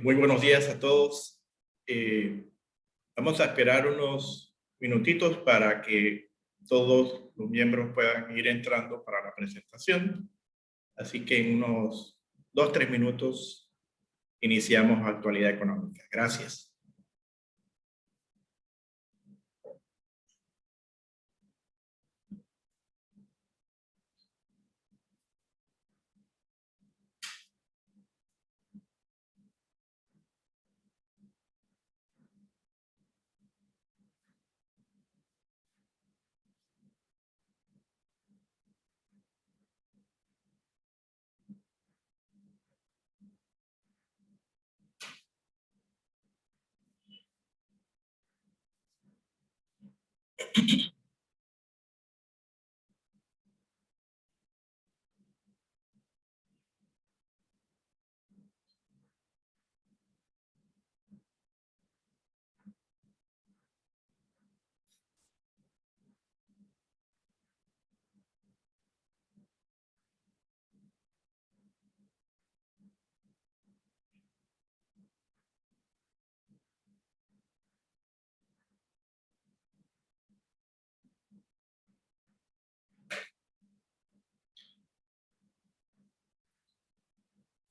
Muy buenos días a todos. Vamos a esperar unos minutitos para que todos los miembros puedan ir entrando para la presentación. Así que en unos 2-3 minutos iniciamos Actualidad Económica. Gracias.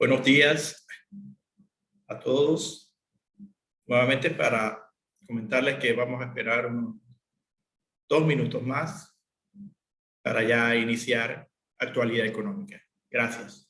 Buenos días a todos. Nuevamente para comentarles que vamos a esperar unos 2 minutos más para ya iniciar Actualidad Económica. Gracias.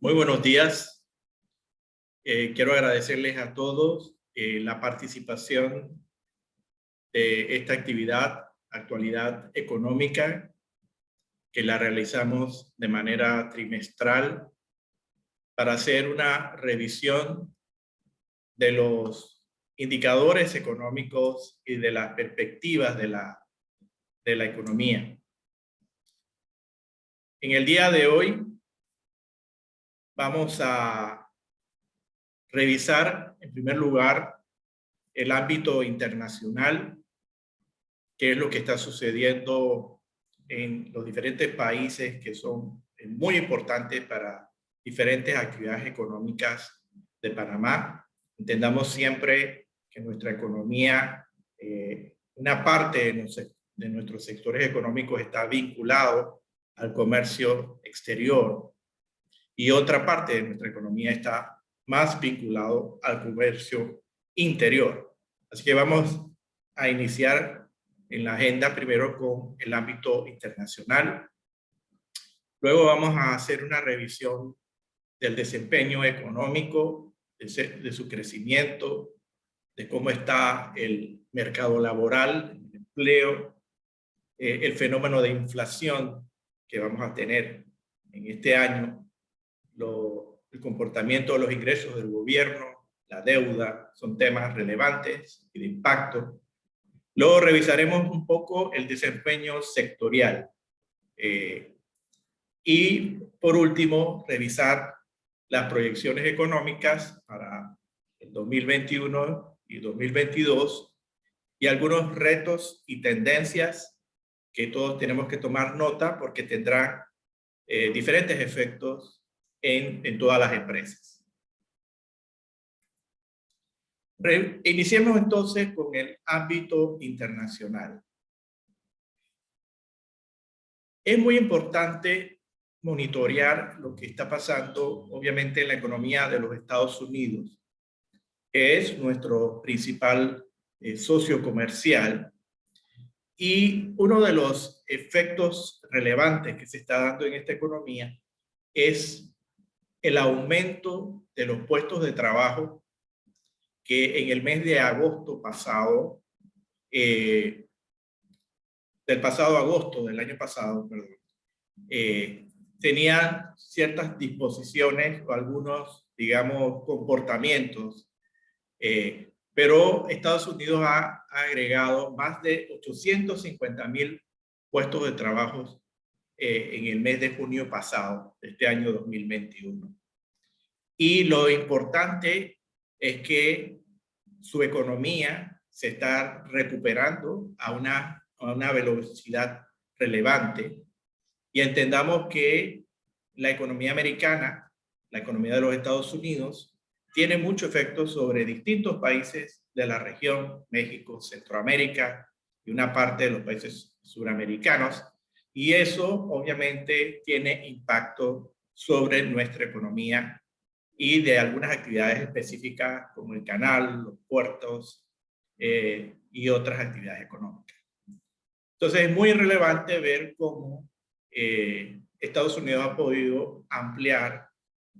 Muy buenos días. Quiero agradecerles a todos la participación de esta actividad, Actualidad Económica, que la realizamos de manera trimestral para hacer una revisión de los indicadores económicos y de las perspectivas de la economía. En el día de hoy vamos a revisar, en primer lugar, el ámbito internacional, qué es lo que está sucediendo en los diferentes países que son muy importantes para diferentes actividades económicas de Panamá. Entendamos siempre que nuestra economía, una parte de nuestros sectores económicos está vinculado al comercio exterior y otra parte de nuestra economía está más vinculado al comercio interior. Así que vamos a iniciar en la agenda primero con el ámbito internacional. Luego vamos a hacer una revisión del desempeño económico, de su crecimiento, de cómo está el mercado laboral, el empleo, el fenómeno de inflación que vamos a tener en este año, el comportamiento de los ingresos del gobierno, la deuda, son temas relevantes y de impacto. Luego revisaremos un poco el desempeño sectorial. Y por último, revisar las proyecciones económicas para el 2021 y 2022 y algunos retos y tendencias que todos tenemos que tomar nota porque tendrán diferentes efectos en todas las empresas. Iniciemos entonces con el ámbito internacional. Es muy importante monitorear lo que está pasando, obviamente, en la economía de los Estados Unidos, que es nuestro principal socio comercial. Y uno de los efectos relevantes que se está dando en esta economía es el aumento de los puestos de trabajo que en el mes de agosto pasado, del pasado agosto del año pasado, perdón, tenían ciertas disposiciones o algunos, digamos, comportamientos, pero Estados Unidos ha agregado más de 850,000 puestos de trabajo en el mes de junio pasado, de este año 2021. Y lo importante es que su economía se está recuperando a una velocidad relevante. Y entendamos que la economía americana, la economía de los Estados Unidos, tiene mucho efecto sobre distintos países de la región, México, Centroamérica y una parte de los países suramericanos. Y eso obviamente tiene impacto sobre nuestra economía y de algunas actividades específicas como el canal, los puertos y otras actividades económicas. Entonces es muy relevante ver cómo Estados Unidos ha podido ampliar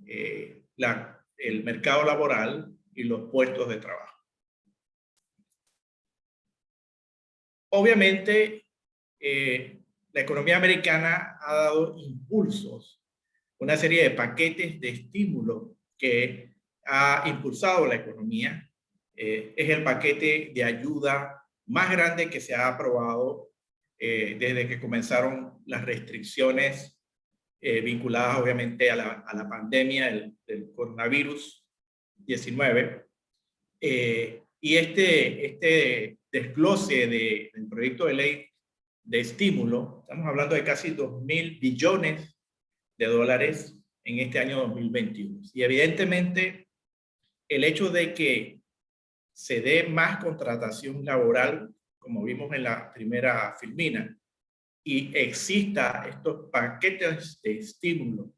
el mercado laboral y los puestos de trabajo. Obviamente, la economía americana ha dado impulsos, una serie de paquetes de estímulo que ha impulsado la economía. Es el paquete de ayuda más grande que se ha aprobado desde que comenzaron las restricciones vinculadas obviamente a la pandemia del coronavirus 19. Y este desglose del proyecto de ley de estímulo, estamos hablando de casi 2,000 billones de dólares en este año 2021. Y evidentemente el hecho de que se dé más contratación laboral, como vimos en la primera filmina, y exista estos paquetes de estímulo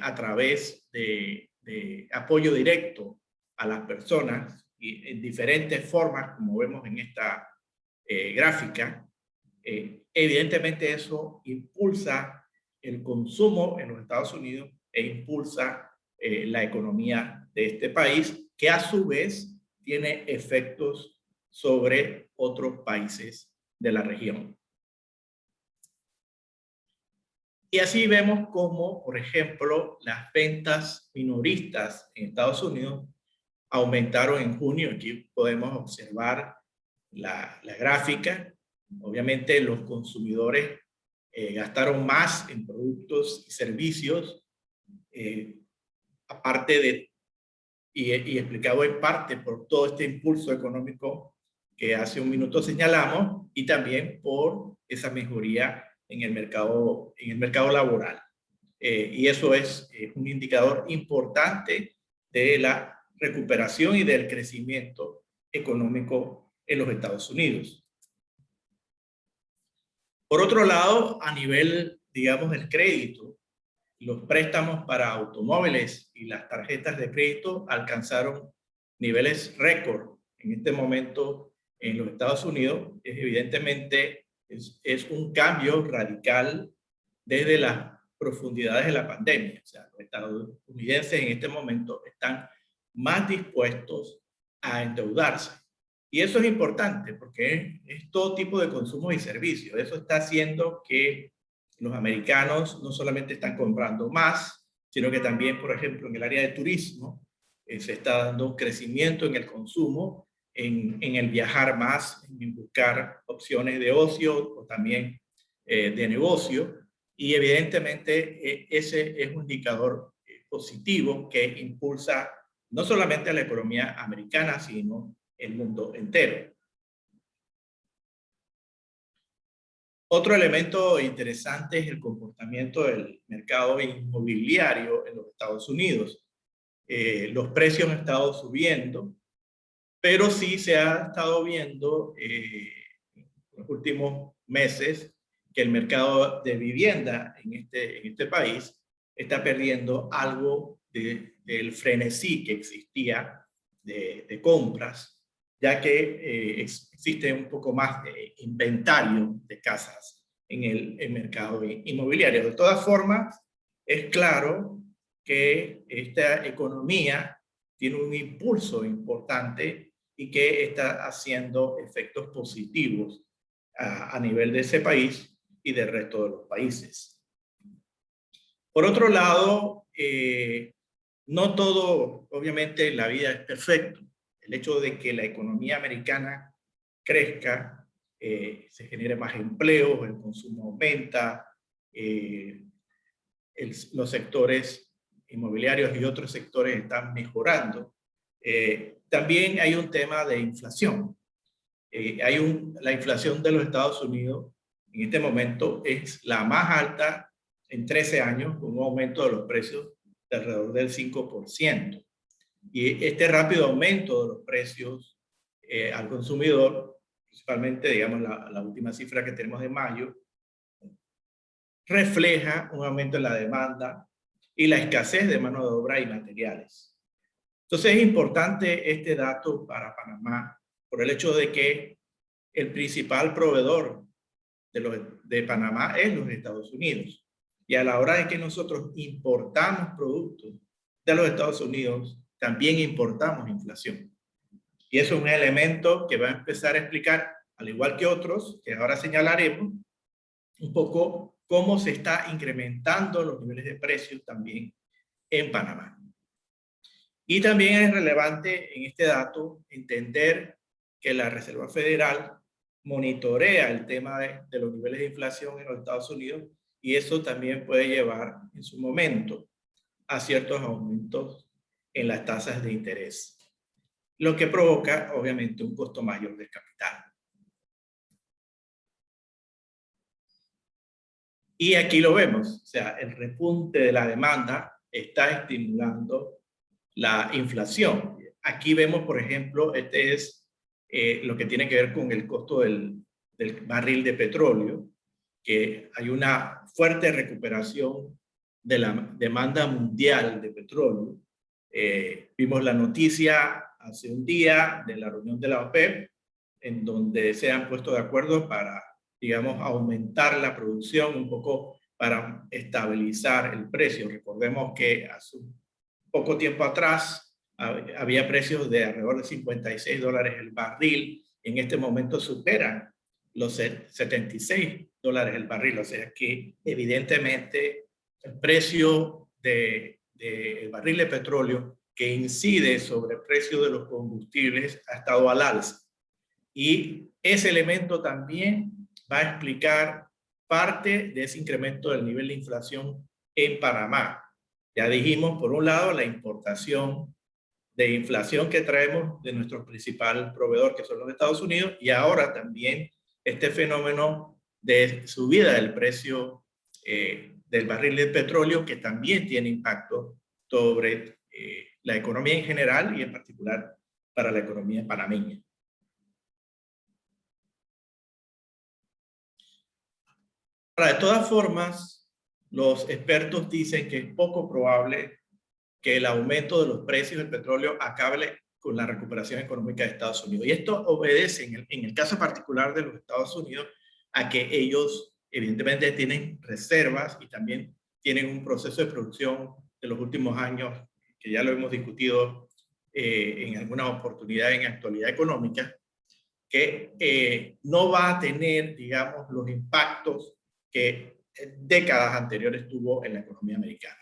a través de apoyo directo a las personas y en diferentes formas, como vemos en esta gráfica, evidentemente eso impulsa el consumo en los Estados Unidos e impulsa la economía de este país, que a su vez tiene efectos sobre otros países de la región. Y así vemos cómo, por ejemplo, las ventas minoristas en Estados Unidos aumentaron en junio. Aquí podemos observar la gráfica. Obviamente los consumidores gastaron más en productos y servicios, aparte de, y explicado en parte por todo este impulso económico que hace un minuto señalamos, y también por esa mejoría en el mercado laboral. Y eso es un indicador importante de la recuperación y del crecimiento económico en los Estados Unidos. Por otro lado, a nivel, digamos, del crédito, los préstamos para automóviles y las tarjetas de crédito alcanzaron niveles récord en este momento en los Estados Unidos. Evidentemente, es un cambio radical desde las profundidades de la pandemia. O sea, los estadounidenses en este momento están más dispuestos a endeudarse. Y eso es importante porque es todo tipo de consumos y servicios. Eso está haciendo que los americanos no solamente están comprando más, sino que también, por ejemplo, en el área de turismo, se está dando un crecimiento en el consumo en el viajar más, en buscar opciones de ocio o también de negocio. Y evidentemente ese es un indicador positivo que impulsa no solamente a la economía americana, sino el mundo entero. Otro elemento interesante es el comportamiento del mercado inmobiliario en los Estados Unidos. Los precios han estado subiendo, pero sí se ha estado viendo en los últimos meses que el mercado de vivienda en este país está perdiendo algo del frenesí que existía de compras, ya que existe un poco más de inventario de casas en el mercado inmobiliario. De todas formas, es claro que esta economía tiene un impulso importante y que está haciendo efectos positivos a nivel de ese país y del resto de los países. Por otro lado, no todo, obviamente, la vida es perfecto. El hecho de que la economía americana crezca, se genere más empleo, el consumo aumenta, los sectores inmobiliarios y otros sectores están mejorando. También hay un tema de inflación. La inflación de los Estados Unidos en este momento es la más alta en 13 años, con un aumento de los precios de alrededor del 5%. Y este rápido aumento de los precios al consumidor, principalmente, digamos, la última cifra que tenemos de mayo, refleja un aumento en la demanda y la escasez de mano de obra y materiales. Entonces es importante este dato para Panamá por el hecho de que el principal proveedor de Panamá es los Estados Unidos. Y a la hora de que nosotros importamos productos de los Estados Unidos, también importamos inflación. Y eso es un elemento que va a empezar a explicar, al igual que otros, que ahora señalaremos, un poco cómo se está incrementando los niveles de precios también en Panamá. Y también es relevante en este dato entender que la Reserva Federal monitorea el tema de los niveles de inflación en los Estados Unidos y eso también puede llevar en su momento a ciertos aumentos en las tasas de interés, lo que provoca obviamente un costo mayor del capital. Y aquí lo vemos, o sea, el repunte de la demanda está estimulando la inflación. Aquí vemos, por ejemplo, este es lo que tiene que ver con el costo del barril de petróleo, que hay una fuerte recuperación de la demanda mundial de petróleo. Vimos la noticia hace un día de la reunión de la OPEP, en donde se han puesto de acuerdo para, digamos, aumentar la producción un poco para estabilizar el precio. Recordemos que hace poco tiempo atrás había precios de alrededor de $56 el barril. En este momento superan los $76 el barril. O sea que evidentemente el precio del barril de petróleo que incide sobre el precio de los combustibles ha estado al alza. Y ese elemento también va a explicar parte de ese incremento del nivel de inflación en Panamá. Ya dijimos, por un lado, la importación de inflación que traemos de nuestro principal proveedor, que son los Estados Unidos, y ahora también este fenómeno de subida del precio del barril de petróleo, que también tiene impacto sobre la economía en general y en particular para la economía panameña. Ahora, de todas formas, los expertos dicen que es poco probable que el aumento de los precios del petróleo acabe con la recuperación económica de Estados Unidos. Y esto obedece, en el caso particular de los Estados Unidos, a que ellos evidentemente tienen reservas y también tienen un proceso de producción de los últimos años, que ya lo hemos discutido en algunas oportunidades en actualidad económica, que no va a tener, digamos, los impactos que en décadas anteriores tuvo en la economía americana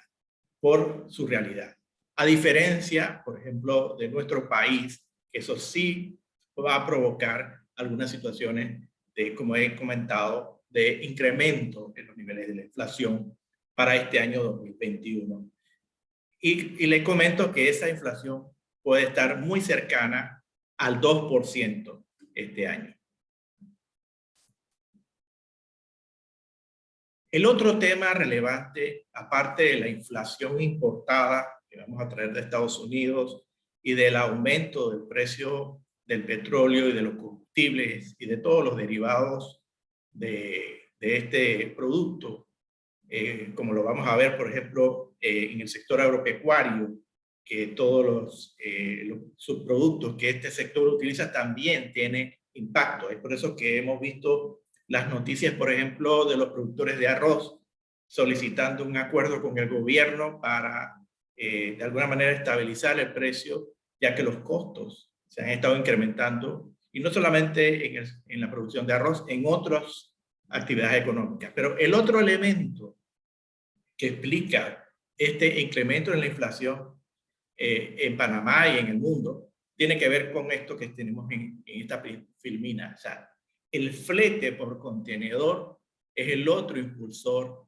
por su realidad. A diferencia, por ejemplo, de nuestro país, que eso sí va a provocar algunas situaciones de, como he comentado, de incremento en los niveles de la inflación para este año 2021. Y le comento que esa inflación puede estar muy cercana al 2% este año. El otro tema relevante, aparte de la inflación importada que vamos a traer de Estados Unidos y del aumento del precio del petróleo y de los combustibles y de todos los derivados de este producto, como lo vamos a ver, por ejemplo, en el sector agropecuario, que todos los subproductos que este sector utiliza también tienen impacto. Es por eso que hemos visto las noticias, por ejemplo, de los productores de arroz solicitando un acuerdo con el gobierno para, de alguna manera, estabilizar el precio, ya que los costos se han estado incrementando, y no solamente en la producción de arroz, en otras actividades económicas. Pero el otro elemento que explica este incremento en la inflación en Panamá y en el mundo tiene que ver con esto que tenemos en esta filmina. O sea, el flete por contenedor es el otro impulsor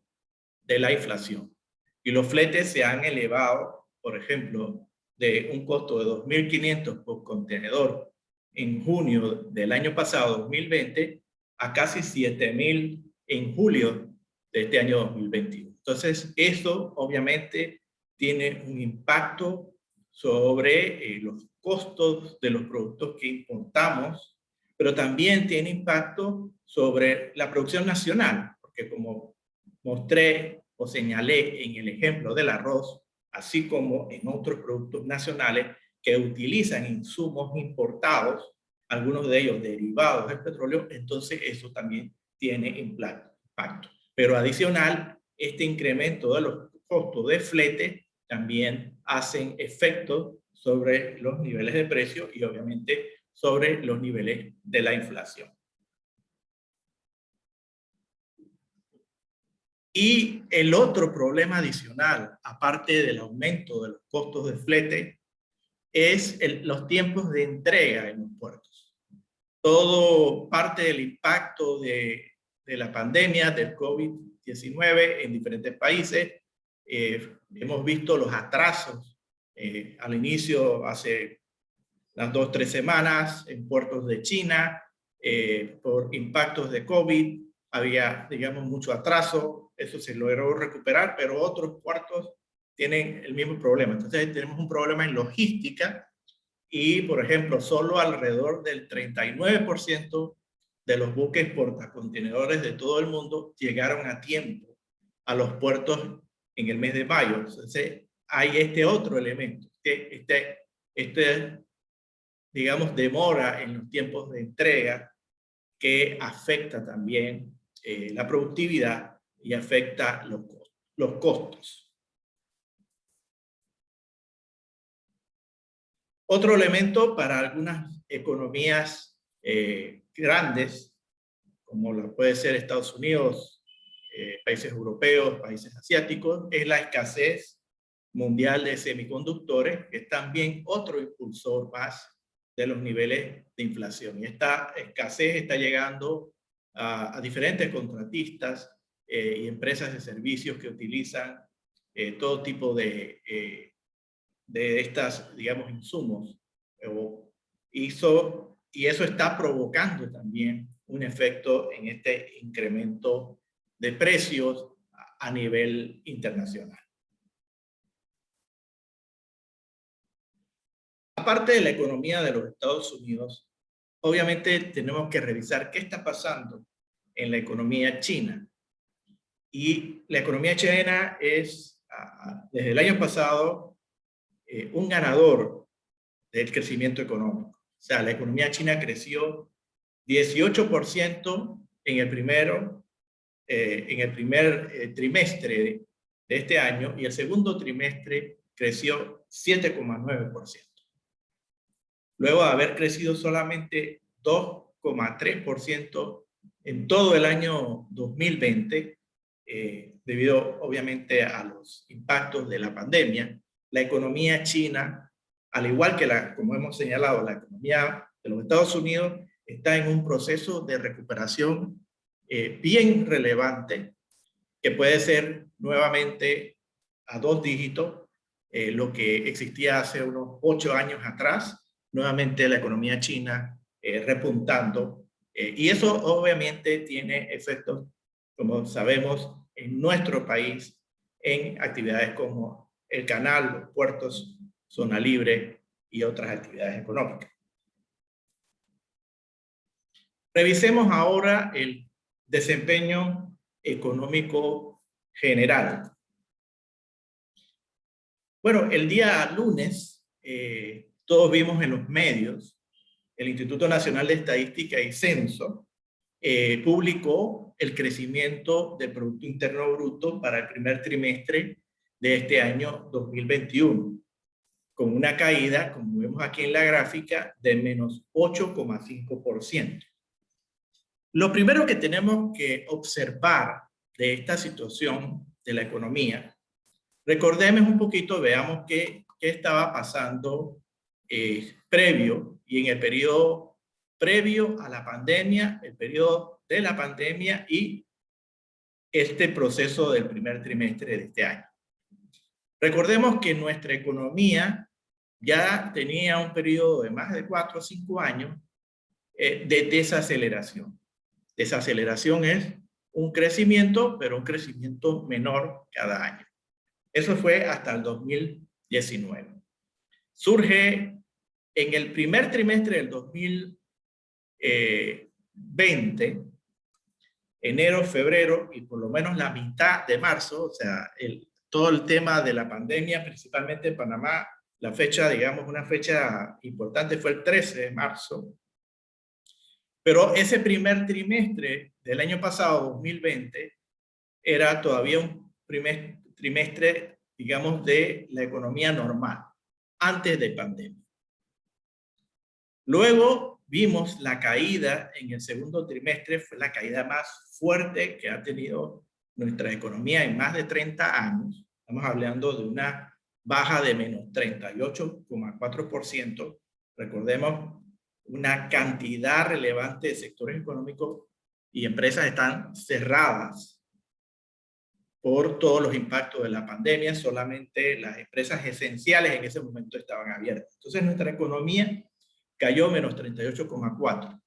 de la inflación. Y los fletes se han elevado, por ejemplo, de un costo de 2.500 por contenedor en junio del año pasado, 2020, a casi 7.000 en julio de este año 2021. Entonces, eso obviamente tiene un impacto sobre los costos de los productos que importamos, pero también tiene impacto sobre la producción nacional, porque como mostré o señalé en el ejemplo del arroz, así como en otros productos nacionales que utilizan insumos importados, algunos de ellos derivados del petróleo, entonces eso también tiene impacto. Pero adicional, este incremento de los costos de flete también hacen efecto sobre los niveles de precio y obviamente sobre los niveles de la inflación. Y el otro problema adicional, aparte del aumento de los costos de flete, es los tiempos de entrega en los puertos. Todo parte del impacto de la pandemia del COVID-19 en diferentes países. Hemos visto los atrasos al inicio, hace las 2 o 3 semanas, en puertos de China, por impactos de COVID. Había, digamos, mucho atraso, eso se logró recuperar, pero otros puertos tienen el mismo problema. Entonces tenemos un problema en logística y, por ejemplo, solo alrededor del 39% de los buques portacontenedores de todo el mundo llegaron a tiempo a los puertos en el mes de mayo. Entonces hay este otro elemento, digamos, demora en los tiempos de entrega que afecta también la productividad y afecta los costos. Otro elemento para algunas economías grandes, como lo puede ser Estados Unidos, países europeos, países asiáticos, es la escasez mundial de semiconductores, que es también otro impulsor más de los niveles de inflación. Y esta escasez está llegando a diferentes contratistas y empresas de servicios que utilizan todo tipo de estas, digamos, insumos. Y eso está provocando también un efecto en este incremento de precios a nivel internacional. Aparte de la economía de los Estados Unidos, obviamente tenemos que revisar qué está pasando en la economía china. Y la economía china es, desde el año pasado, un ganador del crecimiento económico. O sea, la economía china creció 18% en el primer trimestre de este año, y el segundo trimestre creció 7,9%. Luego de haber crecido solamente 2,3% en todo el año 2020, debido obviamente a los impactos de la pandemia, la economía china, al igual que como hemos señalado, la economía de los Estados Unidos está en un proceso de recuperación bien relevante, que puede ser nuevamente a 2 dígitos, lo que existía hace unos 8 años atrás, nuevamente la economía china repuntando, y eso obviamente tiene efectos, como sabemos, en nuestro país, en actividades como el canal, los puertos, zona libre y otras actividades económicas. Revisemos ahora el desempeño económico general. Bueno, el día lunes, todos vimos en los medios, el Instituto Nacional de Estadística y Censo publicó el crecimiento del Producto Interno Bruto para el primer trimestre de este año 2021, con una caída, como vemos aquí en la gráfica, de menos 8,5%. Lo primero que tenemos que observar de esta situación de la economía, recordemos un poquito, veamos qué estaba pasando previo y en el periodo previo a la pandemia, el periodo de la pandemia y este proceso del primer trimestre de este año. Recordemos que nuestra economía ya tenía un periodo de más de 4 o 5 años de desaceleración. Desaceleración es un crecimiento, pero un crecimiento menor cada año. Eso fue hasta el 2019. Surge en el primer trimestre del 2020, enero, febrero y por lo menos la mitad de marzo, o sea, todo el tema de la pandemia, principalmente en Panamá, la fecha, digamos, una fecha importante fue el 13 de marzo. Pero ese primer trimestre del año pasado, 2020, era todavía un primer trimestre, digamos, de la economía normal, antes de pandemia. Luego vimos la caída en el segundo trimestre, fue la caída más fuerte que ha tenido nuestra economía en más de 30 años. Estamos hablando de una baja de menos 38,4%. Recordemos, una cantidad relevante de sectores económicos y empresas están cerradas por todos los impactos de la pandemia. Solamente las empresas esenciales en ese momento estaban abiertas. Entonces nuestra economía cayó menos 38,4%.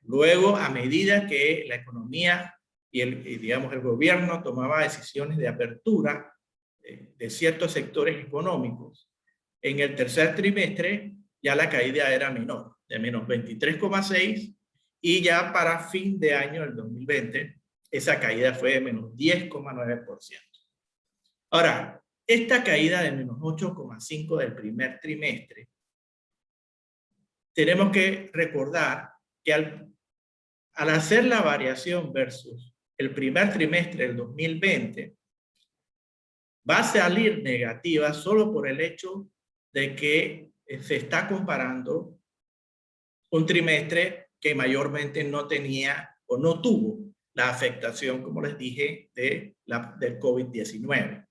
Luego, a medida que la economía y digamos, el gobierno tomaba decisiones de apertura de ciertos sectores económicos, en el tercer trimestre ya la caída era menor, de menos 23,6%, y ya para fin de año, el 2020, esa caída fue de menos 10,9%. Ahora, esta caída de menos 8,5% del primer trimestre, tenemos que recordar que al hacer la variación versus el primer trimestre del 2020, va a salir negativa solo por el hecho de que se está comparando un trimestre que mayormente no tenía o no tuvo la afectación, como les dije, del COVID-19,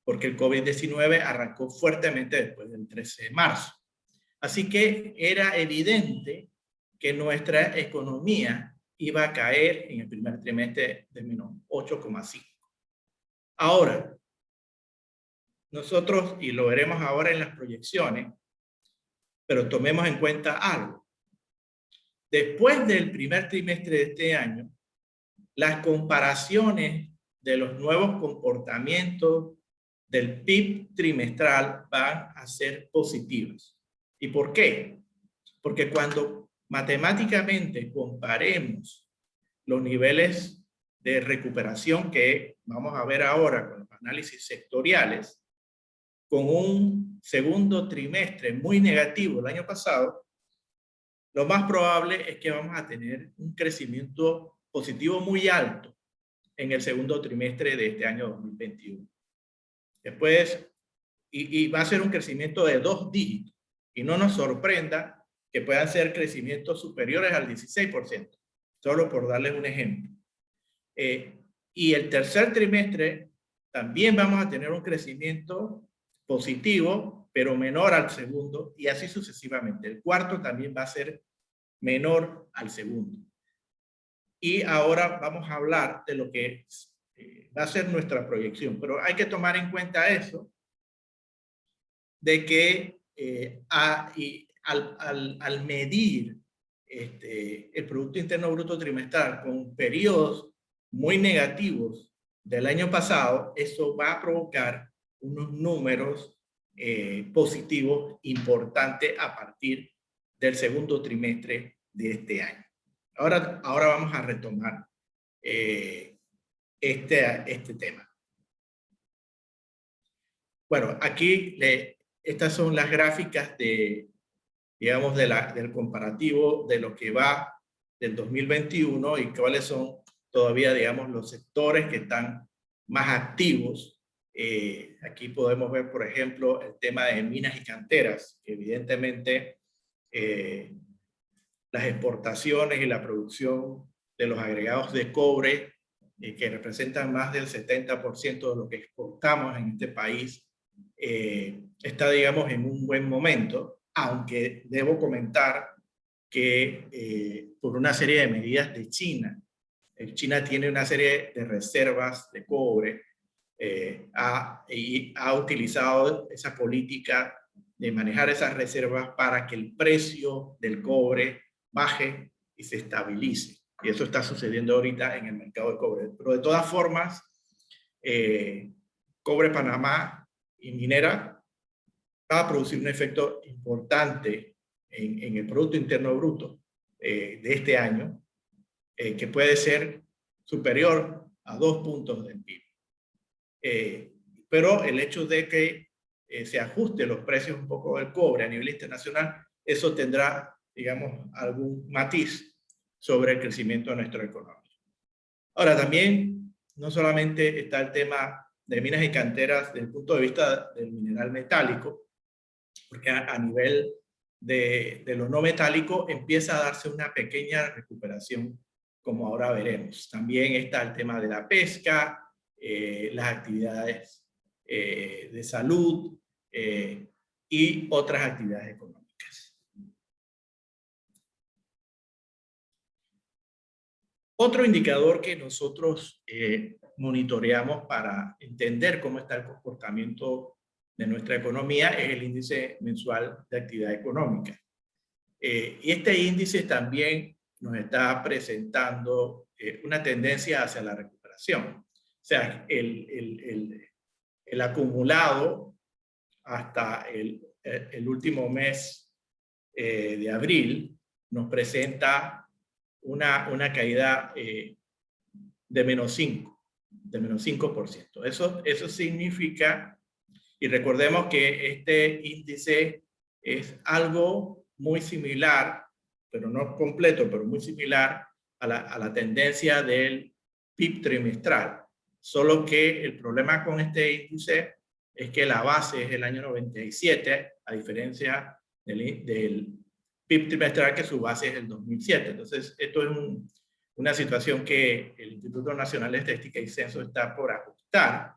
porque el COVID-19 arrancó fuertemente después del 13 de marzo. Así que era evidente que nuestra economía iba a caer en el primer trimestre de menos 8,5%. Ahora, nosotros, y lo veremos ahora en las proyecciones, pero tomemos en cuenta algo. Después del primer trimestre de este año, las comparaciones de los nuevos comportamientos del PIB trimestral van a ser positivas. ¿Y por qué? Porque cuando matemáticamente comparemos los niveles de recuperación que vamos a ver ahora con los análisis sectoriales, con un segundo trimestre muy negativo el año pasado, lo más probable es que vamos a tener un crecimiento positivo muy alto en el segundo trimestre de este año 2021. Después, y va a ser un crecimiento de 2 dígitos. Y no nos sorprenda que puedan ser crecimientos superiores al 16%, solo por darles un ejemplo. Y el tercer trimestre también vamos a tener un crecimiento positivo, pero menor al segundo, y así sucesivamente. El cuarto también va a ser menor al segundo. Y ahora vamos a hablar de lo que va a ser nuestra proyección, pero hay que tomar en cuenta eso, de que al medir el Producto Interno Bruto trimestral con periodos muy negativos del año pasado, eso va a provocar unos números positivos importantes a partir del segundo trimestre de este año. Ahora vamos a retomar este tema. Bueno, aquí estas son las gráficas digamos, del comparativo de lo que va del 2021 y cuáles son todavía, digamos, los sectores que están más activos. Aquí podemos ver, por ejemplo, el tema de minas y canteras, que evidentemente las exportaciones y la producción de los agregados de cobre, que representan más del 70% de lo que exportamos en este país, está, digamos, en un buen momento, aunque debo comentar que por una serie de medidas de China, China tiene una serie de reservas de cobre y ha utilizado esa política de manejar esas reservas para que el precio del cobre baje y se estabilice. Y eso está sucediendo ahorita en el mercado de cobre. Pero de todas formas, Cobre Panamá y Minera va a producir un efecto importante en el Producto Interno Bruto de este año, que puede ser superior a 2 puntos del PIB. Pero el hecho de que se ajusten los precios un poco del cobre a nivel internacional, eso tendrá, digamos, algún matiz sobre el crecimiento de nuestra economía. Ahora, también, no solamente está el tema de minas y canteras desde el punto de vista del mineral metálico, porque a nivel de lo no metálico empieza a darse una pequeña recuperación, como ahora veremos. También está el tema de la pesca, las actividades de salud y otras actividades económicas. Otro indicador que nosotros monitoreamos para entender cómo está el comportamiento de nuestra economía es el índice mensual de actividad económica. Y este índice también nos está presentando una tendencia hacia la recuperación. O sea, el acumulado hasta el último mes de abril nos presenta una caída de menos 5%. Eso significa, y recordemos que este índice es algo muy similar, pero no completo, pero muy similar a la tendencia del PIB trimestral. Solo que el problema con este índice es que la base es el año 97, a diferencia del PIB trimestral, que su base es el 2007. Entonces, esto es una situación que el Instituto Nacional de Estadística y Censo está por ajustar,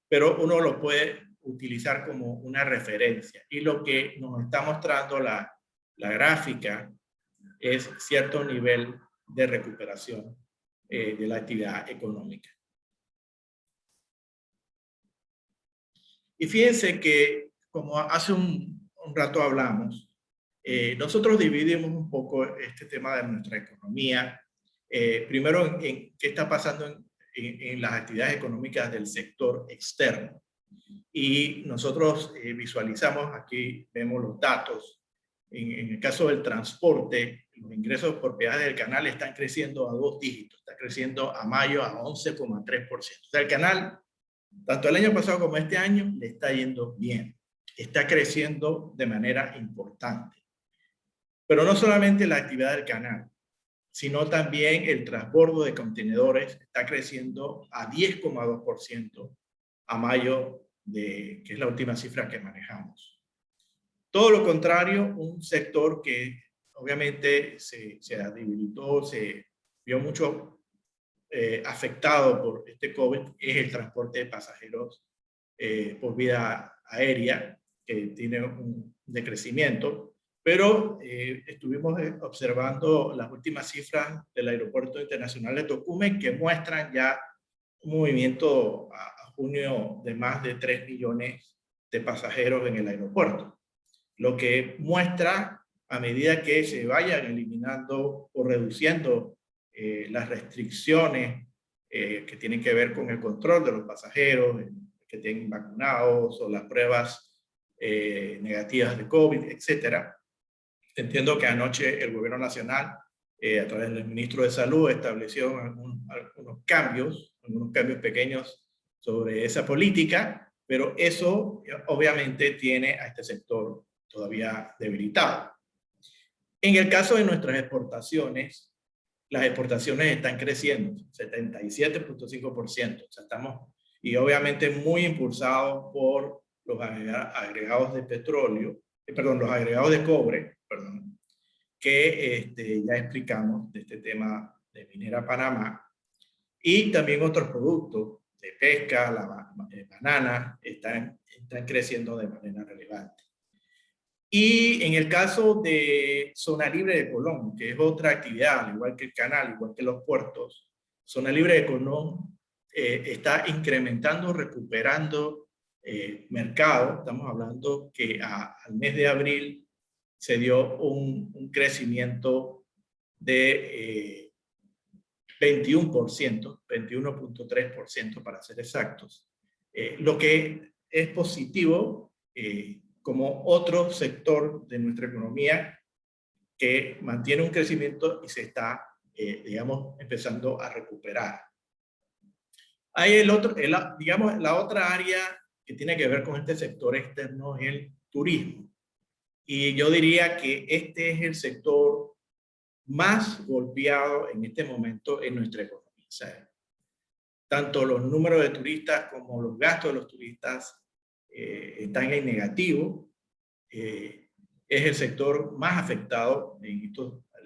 pero uno lo puede utilizar como una referencia. Y lo que nos está mostrando la gráfica es cierto nivel de recuperación de la actividad económica. Y fíjense que, como hace un rato hablamos, nosotros dividimos un poco este tema de nuestra economía. Primero, en qué está pasando en las actividades económicas del sector externo. Y nosotros visualizamos, aquí vemos los datos. En el caso del transporte, los ingresos por peaje del canal están creciendo a 2 dígitos. Está creciendo a mayo a 11,3%. O sea, el canal, tanto el año pasado como este año, le está yendo bien. Está creciendo de manera importante. Pero no solamente la actividad del canal, sino también el transbordo de contenedores está creciendo a 10,2% a mayo, que es la última cifra que manejamos. Todo lo contrario, un sector que obviamente se debilitó, se vio mucho afectado por este COVID, es el transporte de pasajeros por vía aérea, que tiene un decrecimiento, pero estuvimos observando las últimas cifras del Aeropuerto Internacional de Tocumen que muestran ya un movimiento a junio de más de 3 millones de pasajeros en el aeropuerto, lo que muestra a medida que se vayan eliminando o reduciendo las restricciones que tienen que ver con el control de los pasajeros que tienen vacunados o las pruebas negativas de COVID, etcétera. Entiendo que anoche el gobierno nacional, a través del ministro de Salud, estableció algunos cambios pequeños sobre esa política, pero eso obviamente tiene a este sector todavía debilitado. En el caso de nuestras exportaciones, las exportaciones están creciendo, 77.5%. O sea, estamos, y obviamente muy impulsados por los agregados de petróleo, los agregados de cobre, que ya explicamos de este tema de Minera Panamá, y también otros productos de pesca, banana, están creciendo de manera relevante. Y en el caso de Zona Libre de Colón, que es otra actividad, al igual que el canal, igual que los puertos, Zona Libre de Colón está incrementando, recuperando mercado. Estamos hablando que al mes de abril se dio un crecimiento de 21%, 21.3% para ser exactos, lo que es positivo como otro sector de nuestra economía que mantiene un crecimiento y se está, digamos, empezando a recuperar. Hay digamos, la otra área que tiene que ver con este sector externo es el turismo. Y yo diría que este es el sector más golpeado en este momento en nuestra economía. O sea, tanto los números de turistas como los gastos de los turistas están en negativo. Es el sector más afectado. El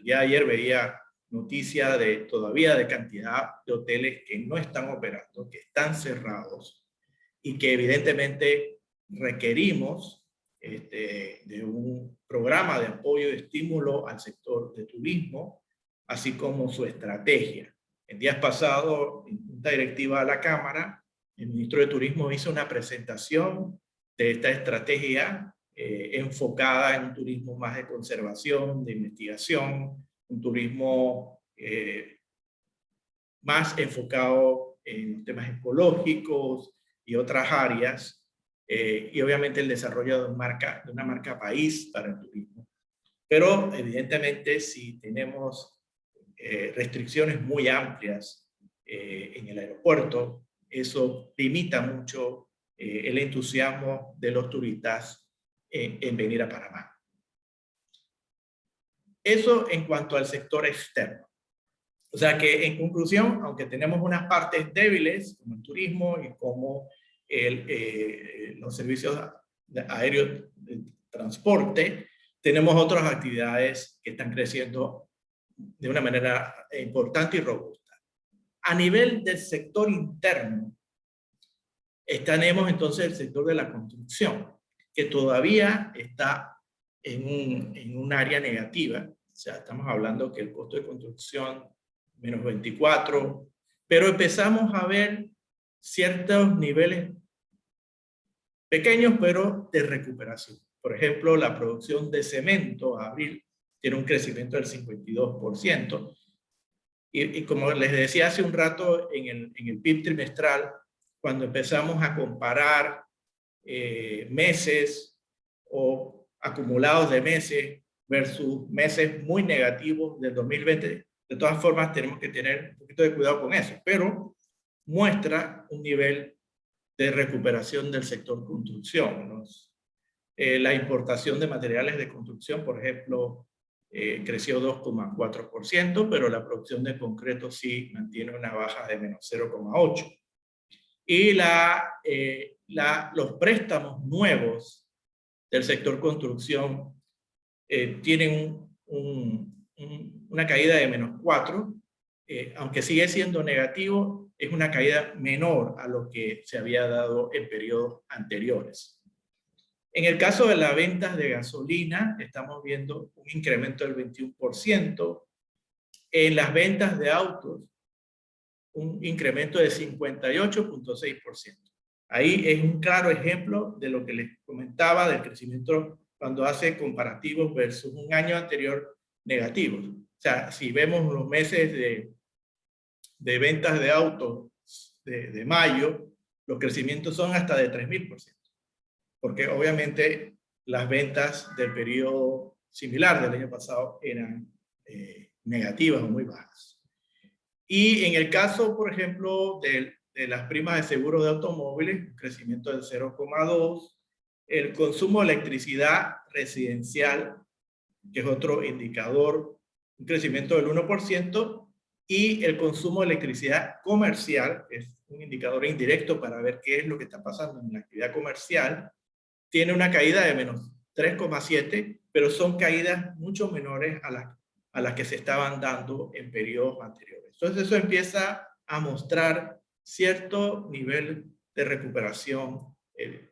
día de ayer veía noticias todavía de cantidad de hoteles que no están operando, que están cerrados y que evidentemente requerimos de un programa de apoyo y estímulo al sector de turismo, así como su estrategia. En días pasados, en junta directiva de la Cámara, el ministro de Turismo hizo una presentación de esta estrategia enfocada en un turismo más de conservación, de investigación, un turismo más enfocado en temas ecológicos y otras áreas, y obviamente el desarrollo de una marca país para el turismo. Pero evidentemente si tenemos restricciones muy amplias en el aeropuerto, eso limita mucho el entusiasmo de los turistas en venir a Panamá. Eso en cuanto al sector externo. O sea que en conclusión, aunque tenemos unas partes débiles como el turismo y como los servicios aéreos de transporte, tenemos otras actividades que están creciendo de una manera importante y robusta. A nivel del sector interno, tenemos entonces el sector de la construcción, que todavía está en un área negativa. O sea, estamos hablando que el costo de construcción menos 24, pero empezamos a ver ciertos niveles pequeños, pero de recuperación. Por ejemplo, la producción de cemento a abril tiene un crecimiento del 52%. Y como les decía hace un rato, en el PIB trimestral, cuando empezamos a comparar meses o acumulados de meses versus meses muy negativos del 2020, de todas formas tenemos que tener un poquito de cuidado con eso, pero muestra un nivel de recuperación del sector construcción, ¿no? La importación de materiales de construcción, por ejemplo, creció 2,4%, pero la producción de concreto sí mantiene una baja de menos 0,8%. Y los préstamos nuevos del sector construcción tienen una caída de menos 4%, aunque sigue siendo negativo, es una caída menor a lo que se había dado en periodos anteriores. En el caso de las ventas de gasolina, estamos viendo un incremento del 21%. En las ventas de autos, un incremento de 58.6%. Ahí es un claro ejemplo de lo que les comentaba del crecimiento cuando hace comparativos versus un año anterior negativos. O sea, si vemos los meses de ventas de autos de mayo, los crecimientos son hasta de 3.000%, porque obviamente las ventas del periodo similar del año pasado eran negativas o muy bajas. Y en el caso, por ejemplo, de las primas de seguro de automóviles, un crecimiento del 0,2%, el consumo de electricidad residencial, que es otro indicador, un crecimiento del 1%, y el consumo de electricidad comercial, que es un indicador indirecto para ver qué es lo que está pasando en la actividad comercial, tiene una caída de menos 3,7%, pero son caídas mucho menores a las que se estaban dando en periodos anteriores. Entonces eso empieza a mostrar cierto nivel de recuperación,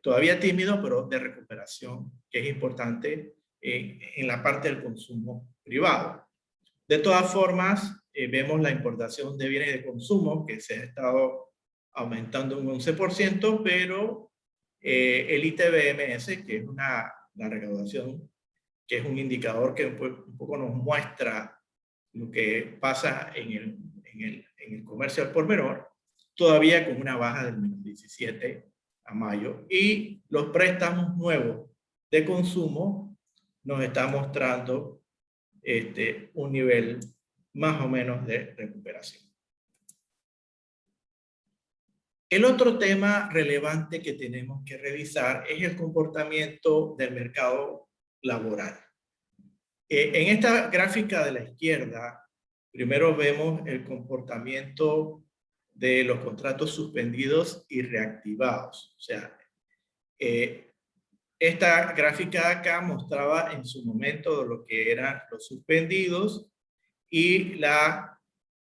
todavía tímido, pero de recuperación, que es importante en la parte del consumo privado. De todas formas, vemos la importación de bienes de consumo, que se ha estado aumentando un 11%, pero el ITBMS, que es la recaudación, que es un indicador que un poco nos muestra lo que pasa en el comercio al por menor, todavía con una baja del menos 17 a mayo. Y los préstamos nuevos de consumo nos están mostrando un nivel más o menos de recuperación. El otro tema relevante que tenemos que revisar es el comportamiento del mercado laboral. En esta gráfica de la izquierda, primero vemos el comportamiento de los contratos suspendidos y reactivados. O sea, esta gráfica de acá mostraba en su momento lo que eran los suspendidos y la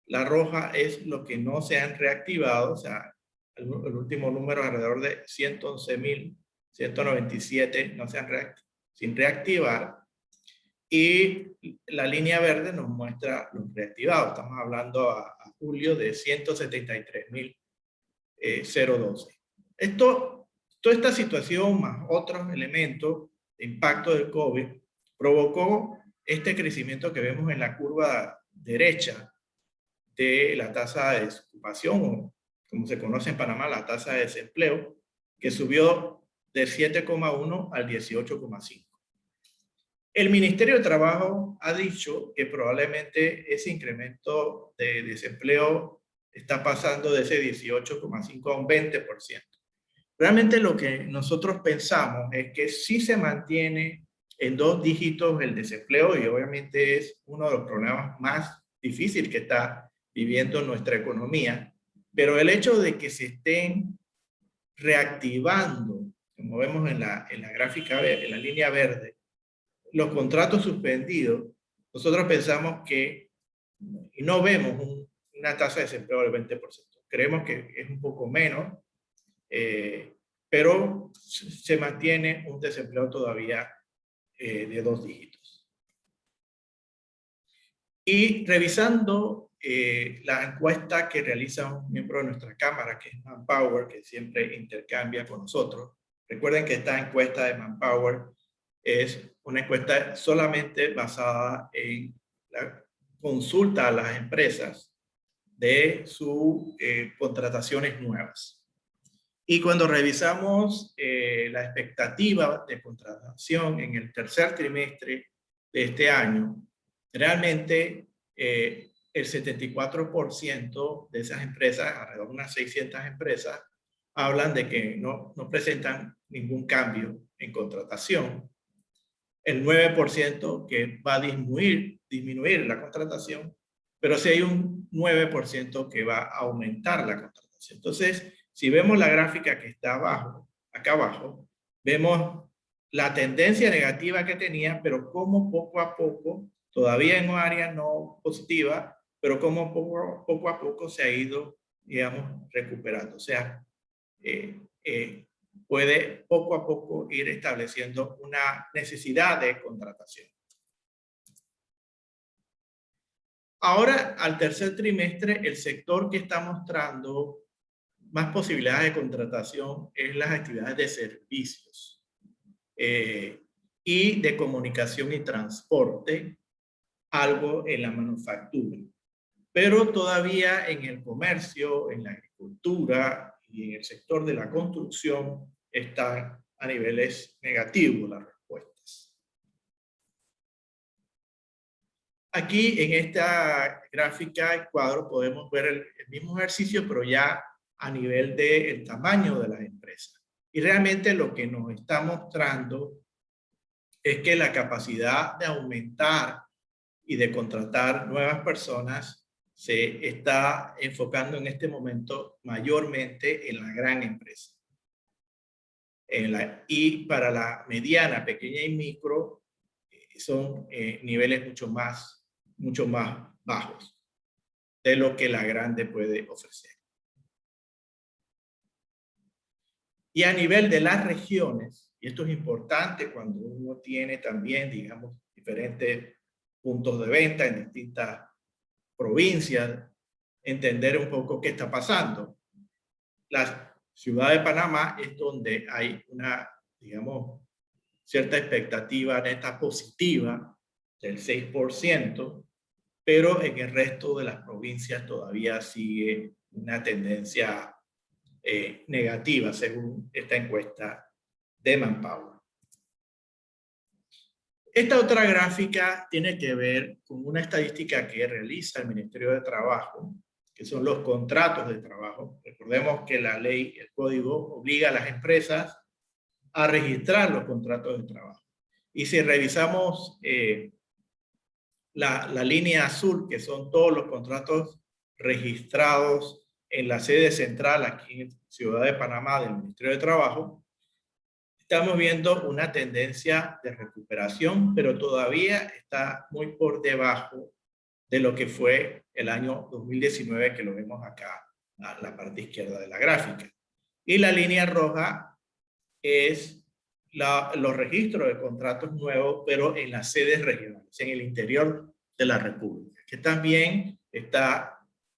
roja es lo que no se han reactivado. O sea, el último número alrededor de 111.197 no se han sin reactivar. Y la línea verde nos muestra los reactivados. Estamos hablando a julio de 173.012. Toda esta situación más otros elementos de impacto del COVID provocó este crecimiento que vemos en la curva derecha de la tasa de desocupación, o como se conoce en Panamá, la tasa de desempleo, que subió de 7,1 al 18,5. El Ministerio de Trabajo ha dicho que probablemente ese incremento de desempleo está pasando de ese 18,5 a un 20%. Realmente lo que nosotros pensamos es que sí se mantiene en 2 dígitos el desempleo, y obviamente es uno de los problemas más difíciles que está viviendo nuestra economía, pero el hecho de que se estén reactivando, como vemos en la gráfica, en la línea verde, los contratos suspendidos, nosotros pensamos que, y no vemos una tasa de desempleo del 20%, creemos que es un poco menos, pero se mantiene un desempleo todavía de 2 dígitos. Y revisando la encuesta que realiza un miembro de nuestra cámara, que es Manpower, que siempre intercambia con nosotros. Recuerden que esta encuesta de Manpower es una encuesta solamente basada en la consulta a las empresas de sus contrataciones nuevas. Y cuando revisamos la expectativa de contratación en el tercer trimestre de este año, realmente el 74% de esas empresas, alrededor de unas 600 empresas, hablan de que no presentan ningún cambio en contratación. El 9% que va a disminuir la contratación, pero sí hay un 9% que va a aumentar la contratación. Entonces, si vemos la gráfica que está acá abajo, vemos la tendencia negativa que tenía, pero cómo poco a poco, todavía en un área no positiva, pero cómo poco a poco se ha ido, digamos, recuperando. O sea, puede poco a poco ir estableciendo una necesidad de contratación. Ahora, al tercer trimestre, el sector que está mostrando más posibilidades de contratación es las actividades de servicios y de comunicación y transporte, algo en la manufactura. Pero todavía en el comercio, en la agricultura y en el sector de la construcción están a niveles negativos las respuestas. Aquí en esta gráfica, el cuadro, podemos ver el mismo ejercicio, pero ya a nivel del tamaño de las empresas. Y realmente lo que nos está mostrando es que la capacidad de aumentar y de contratar nuevas personas se está enfocando en este momento mayormente en la gran empresa. Y para la mediana, pequeña y micro son niveles mucho más bajos de lo que la grande puede ofrecer. Y a nivel de las regiones, y esto es importante cuando uno tiene también, digamos, diferentes puntos de venta en distintas provincias, entender un poco qué está pasando. La ciudad de Panamá es donde hay una, digamos, cierta expectativa neta positiva del 6%, pero en el resto de las provincias todavía sigue una tendencia negativa según esta encuesta de Manpower. Esta otra gráfica tiene que ver con una estadística que realiza el Ministerio de Trabajo, que son los contratos de trabajo. Recordemos que la ley, el código, obliga a las empresas a registrar los contratos de trabajo. Y si revisamos la línea azul, que son todos los contratos registrados en la sede central aquí en Ciudad de Panamá del Ministerio de Trabajo, estamos viendo una tendencia de recuperación, pero todavía está muy por debajo de lo que fue el año 2019, que lo vemos acá a la parte izquierda de la gráfica. Y la línea roja es los registros de contratos nuevos, pero en las sedes regionales, en el interior de la República, que también está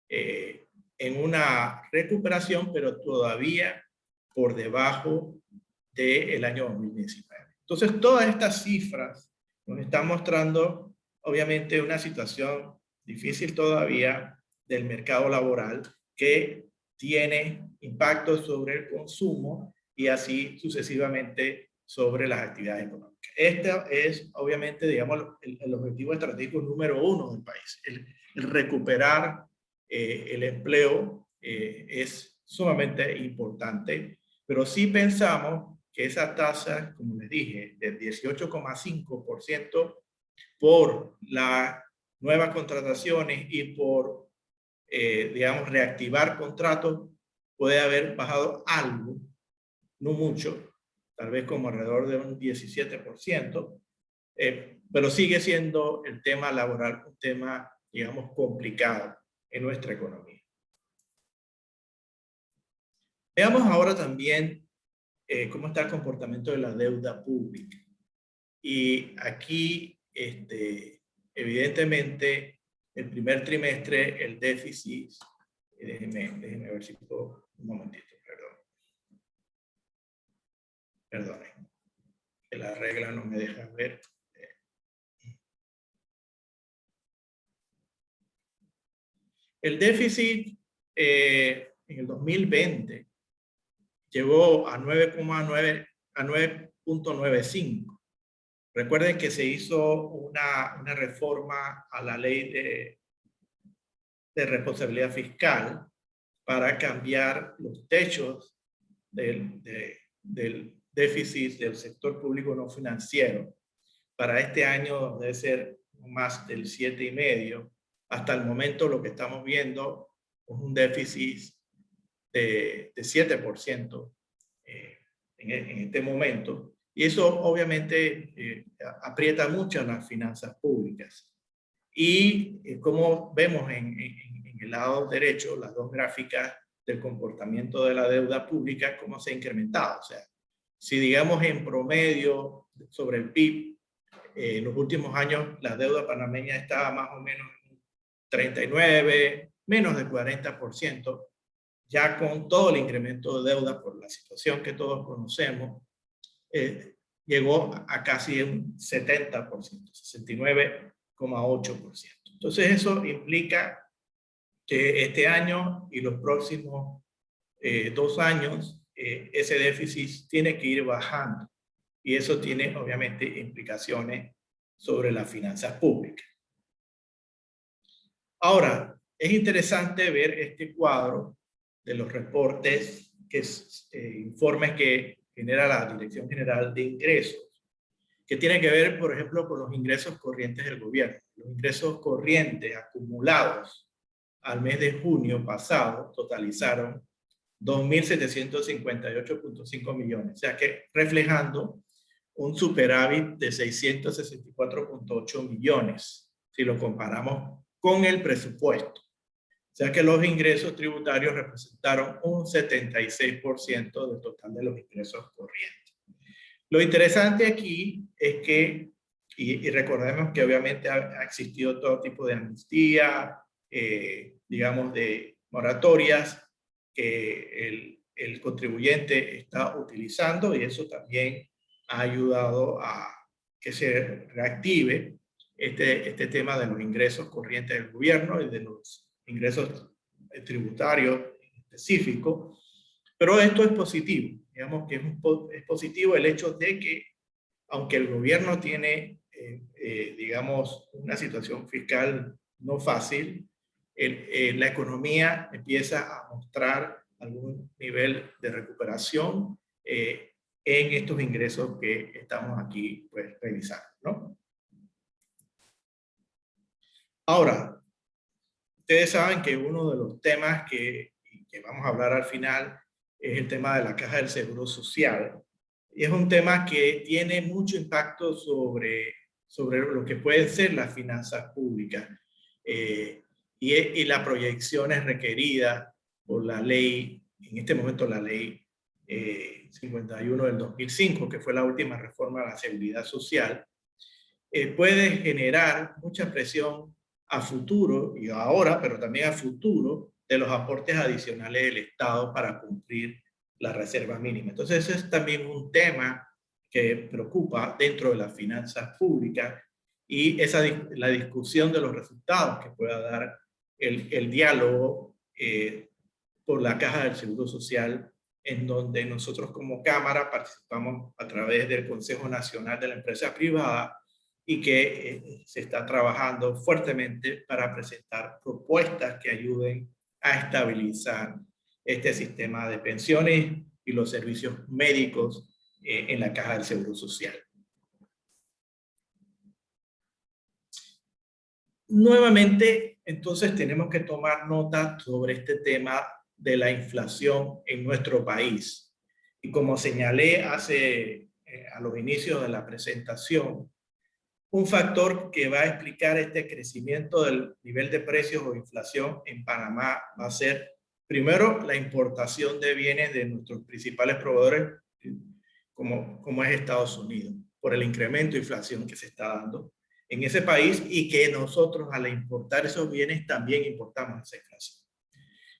en una recuperación, pero todavía por debajo del año 2019. Entonces, todas estas cifras nos están mostrando, obviamente, una situación difícil todavía del mercado laboral que tiene impacto sobre el consumo y así sucesivamente sobre las actividades económicas. Este es, obviamente, digamos, el objetivo estratégico número uno del país. El recuperar el empleo es sumamente importante, pero sí pensamos que esa tasa, como les dije, del 18,5% por las nuevas contrataciones y por, digamos, reactivar contratos, puede haber bajado algo, no mucho, tal vez como alrededor de un 17%, pero sigue siendo el tema laboral un tema, digamos, complicado en nuestra economía. Veamos ahora también cómo está el comportamiento de la deuda pública. Y aquí, evidentemente, el primer trimestre, el déficit, déjenme ver si puedo, un momentito, perdonen, que la regla no me deja ver. El déficit en el 2020 llegó a 9,95. Recuerden que se hizo una reforma a la ley de responsabilidad fiscal para cambiar los techos del déficit del sector público no financiero. Para este año debe ser más del 7,5%. Hasta el momento lo que estamos viendo es un déficit de 7% en este momento. Y eso obviamente aprieta mucho las finanzas públicas. Y como vemos en el lado derecho, las dos gráficas del comportamiento de la deuda pública, cómo se ha incrementado. O sea, si digamos en promedio sobre el PIB, en los últimos años la deuda panameña estaba más o menos en 39, menos del 40%, ya con todo el incremento de deuda por la situación que todos conocemos, llegó a casi un 70%, 69,8%. Entonces eso implica que este año y los próximos 2 años ese déficit tiene que ir bajando, y eso tiene obviamente implicaciones sobre las finanzas públicas. Ahora, es interesante ver este cuadro de los reportes, informes que genera la Dirección General de Ingresos, que tiene que ver, por ejemplo, con los ingresos corrientes del gobierno. Los ingresos corrientes acumulados al mes de junio pasado totalizaron 2.758.5 millones, o sea que reflejando un superávit de 664.8 millones, si lo comparamos con el presupuesto. O sea que los ingresos tributarios representaron un 76% del total de los ingresos corrientes. Lo interesante aquí es que, y recordemos que obviamente ha existido todo tipo de amnistía, digamos de moratorias que el contribuyente está utilizando, y eso también ha ayudado a que se reactive este tema de los ingresos corrientes del gobierno y de los ingresos tributarios específicos. Pero esto es positivo, digamos que es positivo el hecho de que, aunque el gobierno tiene, digamos, una situación fiscal no fácil, la economía empieza a mostrar algún nivel de recuperación en estos ingresos que estamos aquí pues revisando, ¿no? Ahora, ustedes saben que uno de los temas que vamos a hablar al final es el tema de la Caja del Seguro Social. Y es un tema que tiene mucho impacto sobre lo que pueden ser las finanzas públicas y las proyecciones requeridas por la ley, en este momento la ley 51 del 2005, que fue la última reforma a la seguridad social, puede generar mucha presión a futuro y ahora, pero también a futuro, de los aportes adicionales del Estado para cumplir la reserva mínima. Entonces, ese es también un tema que preocupa dentro de las finanzas públicas, y la discusión de los resultados que pueda dar el diálogo por la Caja del Seguro Social, en donde nosotros como Cámara participamos a través del Consejo Nacional de la Empresa Privada, y que se está trabajando fuertemente para presentar propuestas que ayuden a estabilizar este sistema de pensiones y los servicios médicos en la Caja del Seguro Social. Nuevamente, entonces tenemos que tomar nota sobre este tema de la inflación en nuestro país. Y como señalé a los inicios de la presentación, un factor que va a explicar este crecimiento del nivel de precios o inflación en Panamá va a ser, primero, la importación de bienes de nuestros principales proveedores, como es Estados Unidos, por el incremento de inflación que se está dando en ese país, y que nosotros al importar esos bienes también importamos esa inflación.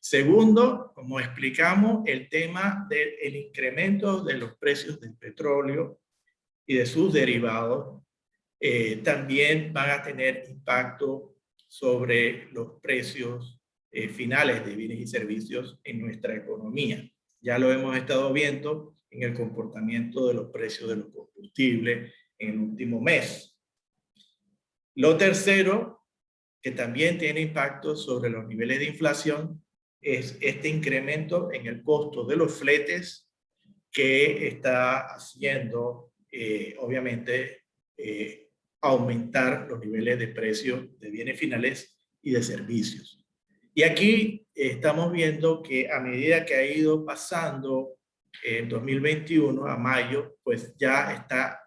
Segundo, como explicamos, el tema del incremento de los precios del petróleo y de sus derivados también van a tener impacto sobre los precios finales de bienes y servicios en nuestra economía. Ya lo hemos estado viendo en el comportamiento de los precios de los combustibles en el último mes. Lo tercero, que también tiene impacto sobre los niveles de inflación, es este incremento en el costo de los fletes que está haciendo, obviamente, aumentar los niveles de precios de bienes finales y de servicios. Y aquí estamos viendo que a medida que ha ido pasando en 2021 a mayo, pues ya está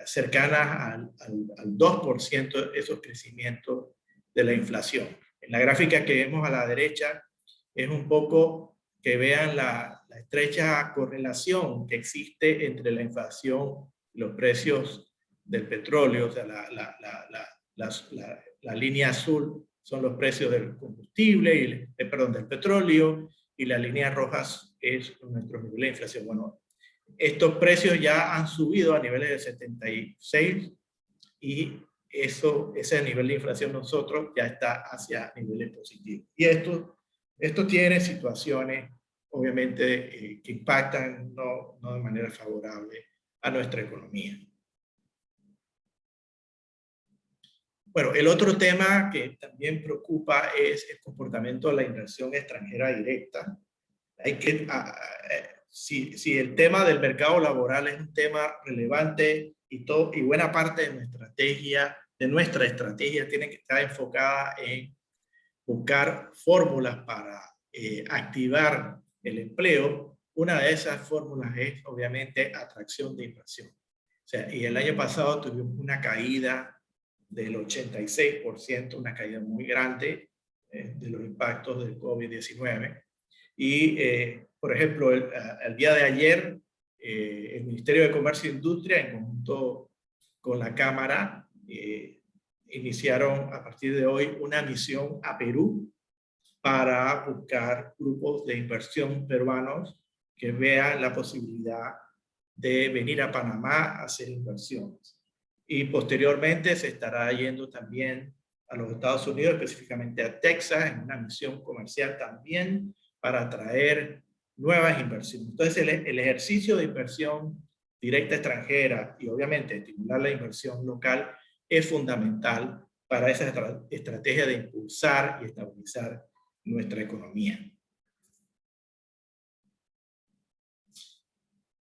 cercana al 2% esos crecimientos de la inflación. En la gráfica que vemos a la derecha es un poco que vean la estrecha correlación que existe entre la inflación y los precios del petróleo. O sea, la línea azul son los precios del combustible, perdón, del petróleo, y la línea roja es nuestro nivel de inflación. Bueno, estos precios ya han subido a niveles de 76 y ese nivel de inflación nosotros ya está hacia niveles positivos. Y esto tiene situaciones, obviamente, que impactan no de manera favorable a nuestra economía. Bueno, el otro tema que también preocupa es el comportamiento de la inversión extranjera directa. Hay que, si el tema del mercado laboral es un tema relevante y buena parte de nuestra estrategia tiene que estar enfocada en buscar fórmulas para activar el empleo, una de esas fórmulas es obviamente atracción de inversión. O sea, y el año pasado tuvimos una caída del 86%, una caída muy grande de los impactos del COVID-19. Y, por ejemplo, el día de ayer, el Ministerio de Comercio e Industria, en conjunto con la Cámara, iniciaron a partir de hoy una misión a Perú para buscar grupos de inversión peruanos que vean la posibilidad de venir a Panamá a hacer inversiones. Y posteriormente se estará yendo también a los Estados Unidos, específicamente a Texas, en una misión comercial también para atraer nuevas inversiones. Entonces, el ejercicio de inversión directa extranjera y obviamente estimular la inversión local es fundamental para esa estrategia de impulsar y estabilizar nuestra economía.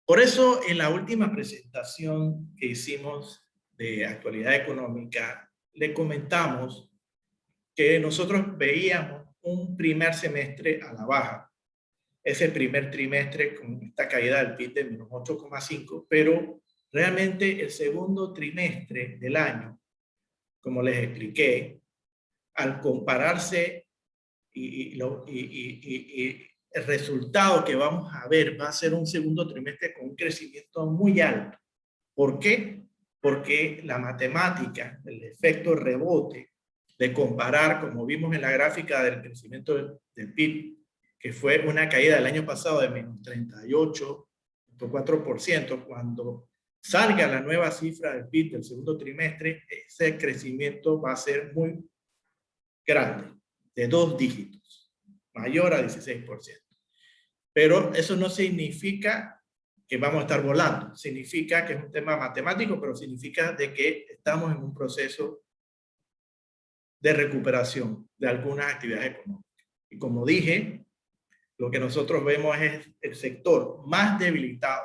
Por eso, en la última presentación que hicimos de actualidad económica, le comentamos que nosotros veíamos un primer semestre a la baja. Ese primer trimestre con esta caída del PIB de menos 8,5, pero realmente el segundo trimestre del año, como les expliqué, al compararse y el resultado que vamos a ver va a ser un segundo trimestre con un crecimiento muy alto. ¿Por qué? Porque la matemática, el efecto rebote de comparar, como vimos en la gráfica del crecimiento del PIB, que fue una caída del año pasado de menos 38,4%, cuando salga la nueva cifra del PIB del segundo trimestre, ese crecimiento va a ser muy grande, de 2 dígitos, mayor a 16%. Pero eso no significa que vamos a estar volando, significa que es un tema matemático, pero significa de que estamos en un proceso de recuperación de algunas actividades económicas. Y como dije, lo que nosotros vemos es el sector más debilitado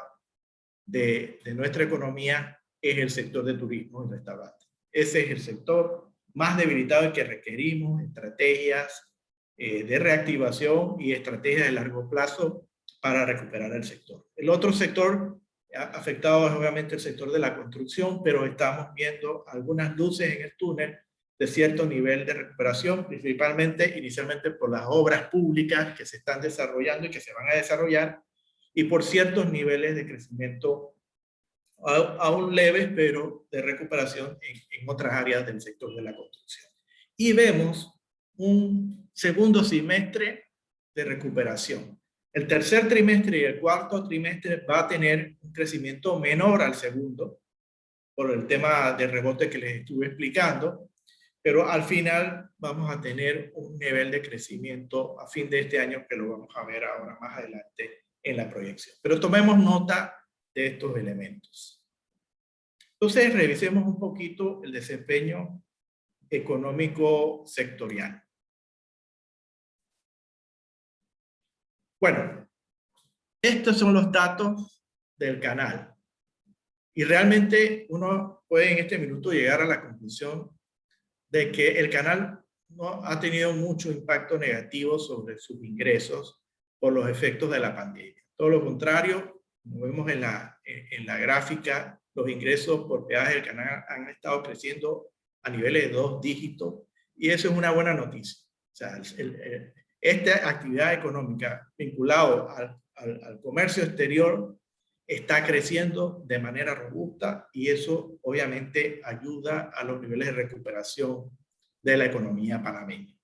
de nuestra economía es el sector de turismo y restaurante. Ese es el sector más debilitado y que requerimos estrategias de reactivación y estrategias de largo plazo para recuperar el sector. El otro sector afectado es obviamente el sector de la construcción, pero estamos viendo algunas luces en el túnel de cierto nivel de recuperación, principalmente inicialmente por las obras públicas que se están desarrollando y que se van a desarrollar, y por ciertos niveles de crecimiento aún leves, pero de recuperación en otras áreas del sector de la construcción. Y vemos un segundo semestre de recuperación. El tercer trimestre y el cuarto trimestre va a tener un crecimiento menor al segundo, por el tema de rebote que les estuve explicando, pero al final vamos a tener un nivel de crecimiento a fin de este año que lo vamos a ver ahora más adelante en la proyección. Pero tomemos nota de estos elementos. Entonces, revisemos un poquito el desempeño económico sectorial. Bueno, estos son los datos del canal. Y realmente uno puede en este minuto llegar a la conclusión de que el canal no ha tenido mucho impacto negativo sobre sus ingresos por los efectos de la pandemia. Todo lo contrario, como vemos en la gráfica, los ingresos por peaje del canal han estado creciendo a niveles de 2 dígitos y eso es una buena noticia. O sea, esta actividad económica vinculada al comercio exterior está creciendo de manera robusta y eso obviamente ayuda a los niveles de recuperación de la economía panameña.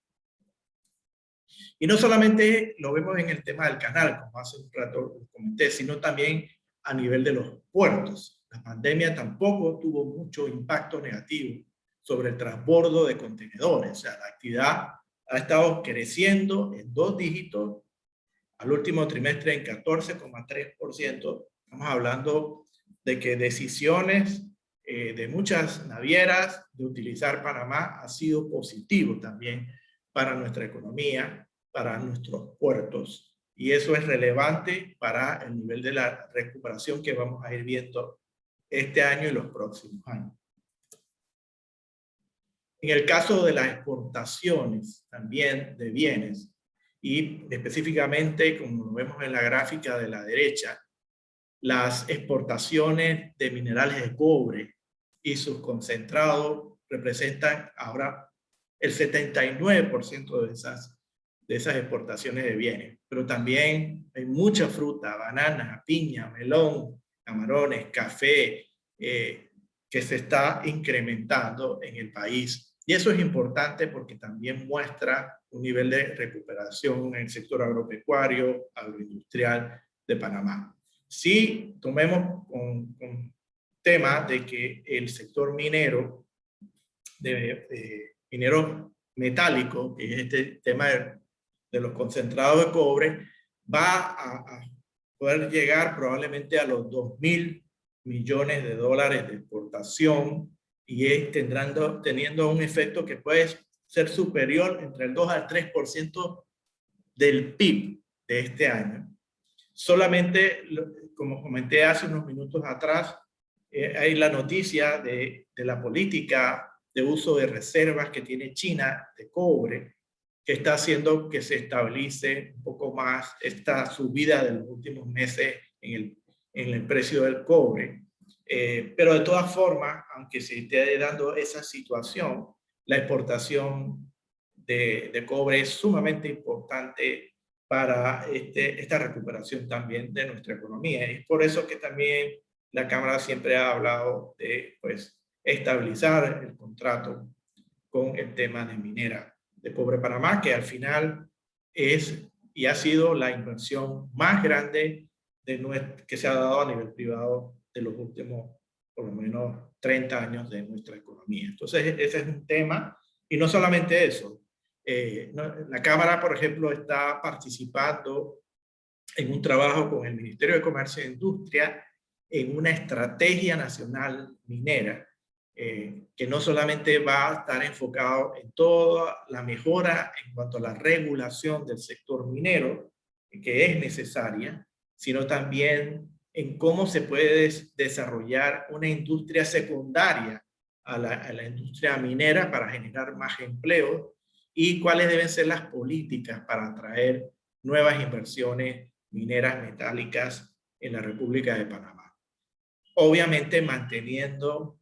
Y no solamente lo vemos en el tema del canal, como hace un rato comenté, sino también a nivel de los puertos. La pandemia tampoco tuvo mucho impacto negativo sobre el transbordo de contenedores. O sea, la actividad ha estado creciendo en 2 dígitos, al último trimestre en 14,3%. Estamos hablando de que decisiones de muchas navieras de utilizar Panamá ha sido positivo también para nuestra economía, para nuestros puertos. Y eso es relevante para el nivel de la recuperación que vamos a ir viendo este año y los próximos años. En el caso de las exportaciones también de bienes, y específicamente, como lo vemos en la gráfica de la derecha, las exportaciones de minerales de cobre y sus concentrados representan ahora el 79% de esas exportaciones de bienes. Pero también hay mucha fruta, banana, piña, melón, camarones, café, que se está incrementando en el país. Y eso es importante porque también muestra un nivel de recuperación en el sector agropecuario, agroindustrial de Panamá. Si tomemos con tema de que el sector minero, de minero metálico, que es este tema de los concentrados de cobre, va a poder llegar probablemente a los 2.000 millones de dólares de exportación y teniendo un efecto que puede ser superior entre el 2 al 3% del PIB de este año. Solamente, como comenté hace unos minutos atrás, hay la noticia de la política de uso de reservas que tiene China de cobre, que está haciendo que se estabilice un poco más esta subida de los últimos meses en el precio del cobre. Pero de todas formas, aunque se esté dando esa situación, la exportación de cobre es sumamente importante para esta recuperación también de nuestra economía. Y es por eso que también la Cámara siempre ha hablado de estabilizar el contrato con el tema de minera de Cobre Panamá, que al final es y ha sido la inversión más grande que se ha dado a nivel privado de los últimos, por lo menos, 30 años de nuestra economía. Entonces, ese es un tema. Y no solamente eso. La Cámara, por ejemplo, está participando en un trabajo con el Ministerio de Comercio e Industria en una estrategia nacional minera, que no solamente va a estar enfocado en toda la mejora en cuanto a la regulación del sector minero, que es necesaria, sino también en cómo se puede desarrollar una industria secundaria a la industria minera para generar más empleo y cuáles deben ser las políticas para atraer nuevas inversiones mineras metálicas en la República de Panamá. Obviamente manteniendo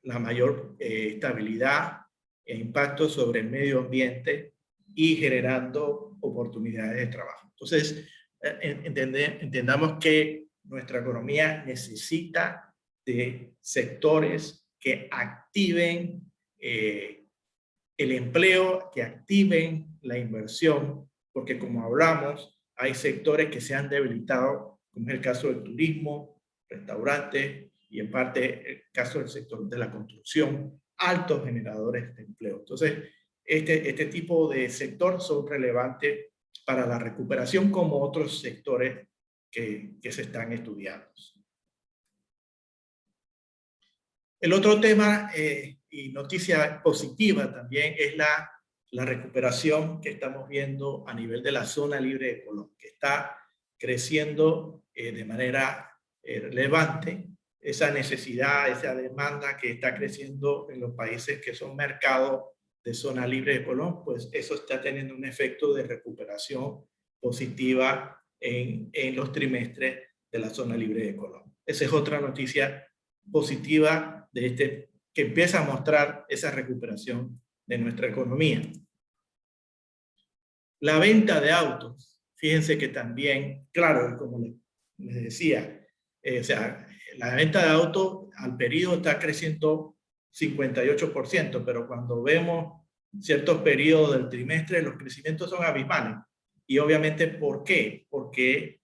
la mayor estabilidad e impacto sobre el medio ambiente y generando oportunidades de trabajo. Entonces, entendamos que nuestra economía necesita de sectores que activen el empleo, que activen la inversión, porque como hablamos, hay sectores que se han debilitado, como es el caso del turismo, restaurantes y en parte el caso del sector de la construcción, altos generadores de empleo. Entonces, este tipo de sector son relevantes para la recuperación como otros sectores que se están estudiando. El otro tema y noticia positiva también es la recuperación que estamos viendo a nivel de la zona libre de Colón, que está creciendo de manera relevante. Esa necesidad, esa demanda que está creciendo en los países que son mercados de zona libre de Colón, pues eso está teniendo un efecto de recuperación positiva en los trimestres de la zona libre de Colón. Esa es otra noticia positiva que empieza a mostrar esa recuperación de nuestra economía. La venta de autos, fíjense que también, claro, como les decía, o sea, la venta de autos al periodo está creciendo 58%, pero cuando vemos ciertos periodos del trimestre, los crecimientos son abismales. Y obviamente, ¿por qué? Porque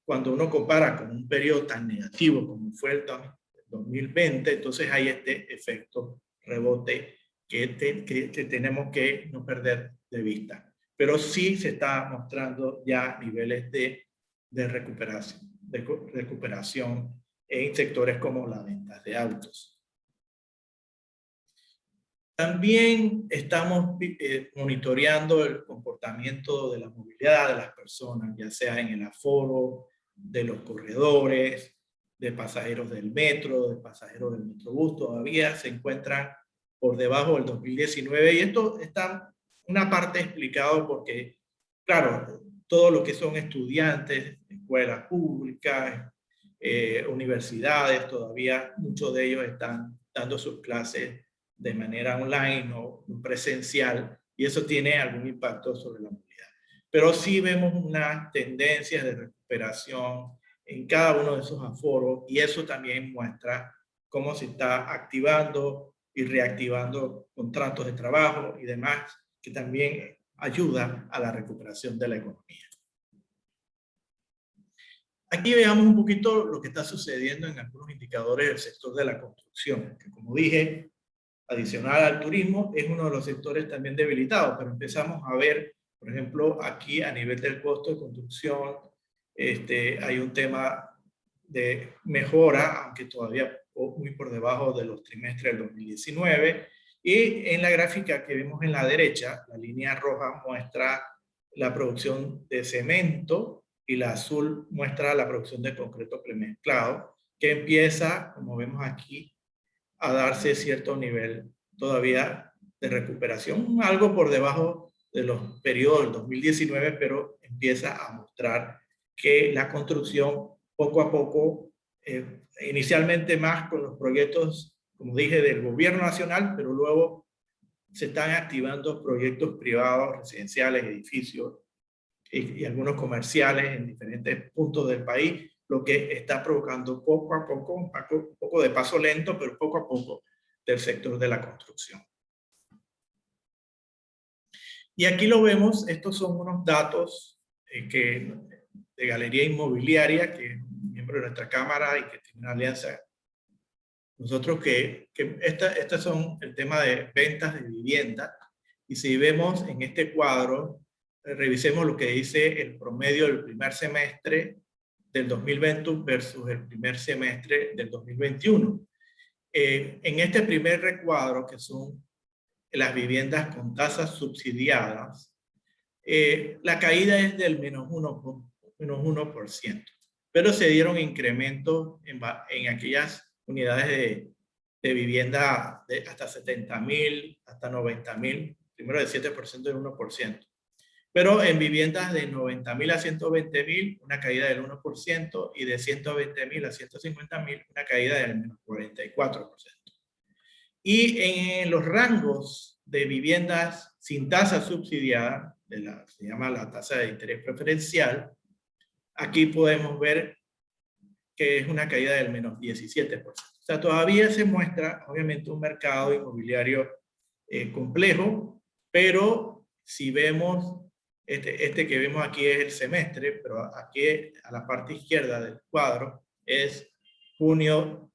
cuando uno compara con un periodo tan negativo como fue el 2020, entonces hay este efecto rebote que tenemos que no perder de vista. Pero sí se está mostrando ya niveles de recuperación en sectores como la venta de autos. También estamos monitoreando el comportamiento de la movilidad de las personas, ya sea en el aforo, de los corredores, de pasajeros del metro, de pasajeros del metrobús. Todavía se encuentran por debajo del 2019 y esto está una parte explicado porque, claro, todo lo que son estudiantes, escuelas públicas, universidades, todavía muchos de ellos están dando sus clases de manera online o presencial, y eso tiene algún impacto sobre la movilidad. Pero sí vemos unas tendencias de recuperación en cada uno de esos aforos, y eso también muestra cómo se está activando y reactivando contratos de trabajo y demás, que también ayuda a la recuperación de la economía. Aquí veamos un poquito lo que está sucediendo en algunos indicadores del sector de la construcción, que como dije, adicional al turismo, es uno de los sectores también debilitados, pero empezamos a ver, por ejemplo, aquí a nivel del costo de construcción, hay un tema de mejora, aunque todavía muy por debajo de los trimestres del 2019, y en la gráfica que vemos en la derecha, la línea roja muestra la producción de cemento y la azul muestra la producción de concreto premezclado, que empieza, como vemos aquí, a darse cierto nivel todavía de recuperación, algo por debajo de los periodos del 2019, pero empieza a mostrar que la construcción poco a poco, inicialmente más con los proyectos, como dije, del gobierno nacional, pero luego se están activando proyectos privados, residenciales, edificios y algunos comerciales en diferentes puntos del país, lo que está provocando poco a poco, un poco de paso lento, pero poco a poco, del sector de la construcción. Y aquí lo vemos, estos son unos datos de Galería Inmobiliaria, que es un miembro de nuestra cámara y que tiene una alianza. Nosotros estas son el tema de ventas de vivienda. Y si vemos en este cuadro, revisemos lo que dice el promedio del primer semestre del 2020 versus el primer semestre del 2021. En este primer recuadro, que son las viviendas con tasas subsidiadas, la caída es del menos 1%, pero se dieron incrementos en aquellas unidades de vivienda de hasta 70,000, hasta 90,000, primero del 7% del 1%. Pero en viviendas de 90,000 a 120,000, una caída del 1%, y de 120,000 a 150,000, una caída del menos 44%. Y en los rangos de viviendas sin tasa subsidiada, se llama la tasa de interés preferencial, aquí podemos ver que es una caída del menos 17%. O sea, todavía se muestra, obviamente, un mercado inmobiliario complejo, pero si vemos, este que vemos aquí es el semestre, pero aquí a la parte izquierda del cuadro es junio,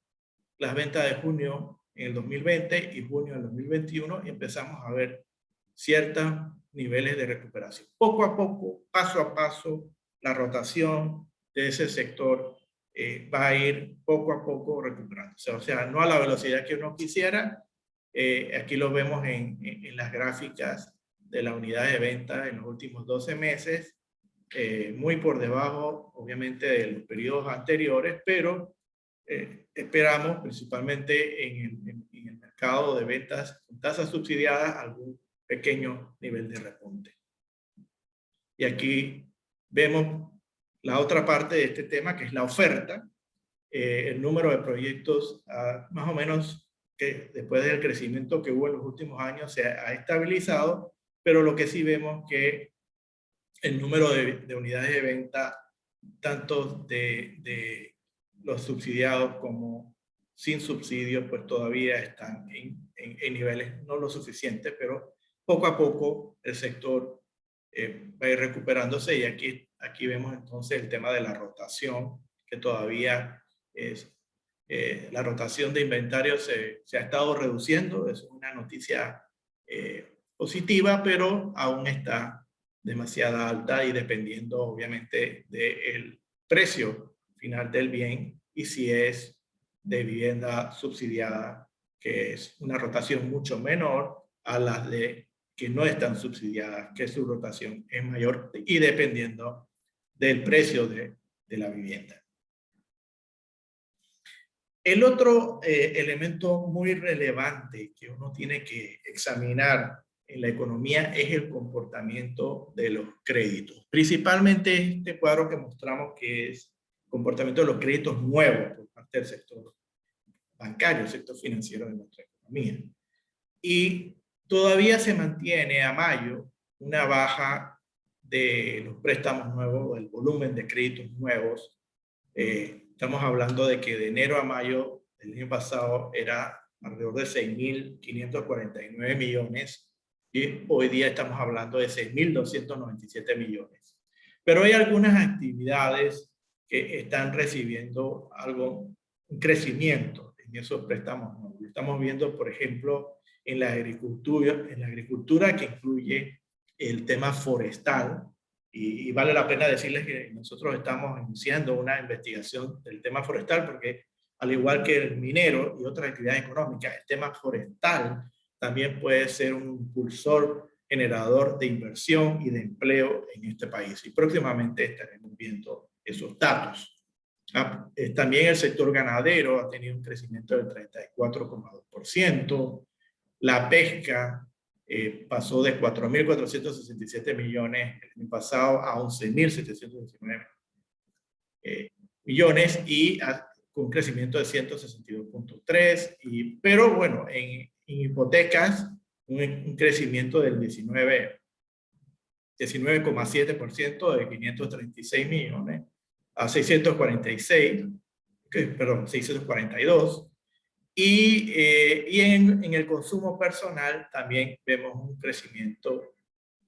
las ventas de junio en el 2020 y junio del 2021, y empezamos a ver ciertos niveles de recuperación. Poco a poco, paso a paso, la rotación de ese sector va a ir poco a poco recuperándose. O sea, no a la velocidad que uno quisiera. Aquí lo vemos en las gráficas de la unidad de venta en los últimos 12 meses, muy por debajo, obviamente, de los periodos anteriores, pero esperamos, principalmente en el mercado de ventas con tasas subsidiadas, algún pequeño nivel de repunte. Y aquí vemos la otra parte de este tema, que es la oferta. El número de proyectos, más o menos, que después del crecimiento que hubo en los últimos años, se ha estabilizado, pero lo que sí vemos que el número de unidades de venta, tanto de los subsidiados como sin subsidios, pues todavía están en niveles no lo suficientes, pero poco a poco el sector va a ir recuperándose, y aquí vemos entonces el tema de la rotación, que todavía es, la rotación de inventario se ha estado reduciendo. Es una noticia positiva, pero aún está demasiado alta, y dependiendo obviamente del precio final del bien y si es de vivienda subsidiada, que es una rotación mucho menor a las de que no están subsidiadas, que su rotación es mayor, y dependiendo del precio de la vivienda. El otro elemento muy relevante que uno tiene que examinar en la economía es el comportamiento de los créditos. Principalmente este cuadro que mostramos, que es el comportamiento de los créditos nuevos por parte del sector bancario, el sector financiero de nuestra economía. Y todavía se mantiene a mayo una baja de los préstamos nuevos, el volumen de créditos nuevos. Estamos hablando de que de enero a mayo del año pasado era alrededor de 6.549 millones, y hoy día estamos hablando de 6.297 millones. Pero hay algunas actividades que están recibiendo un crecimiento en esos préstamos nuevos. Estamos viendo, por ejemplo, en la agricultura, que incluye el tema forestal, y vale la pena decirles que nosotros estamos iniciando una investigación del tema forestal, porque al igual que el minero y otras actividades económicas, el tema forestal también puede ser un impulsor generador de inversión y de empleo en este país, y próximamente estaremos viendo esos datos. También el sector ganadero ha tenido un crecimiento del 34,2%. La pesca pasó de 4.467 millones el año pasado a 11.719 millones, y con un crecimiento de 162,3%. Pero bueno, en hipotecas, un crecimiento del 19,7%, de 536 millones a 642. Y en el consumo personal también vemos un crecimiento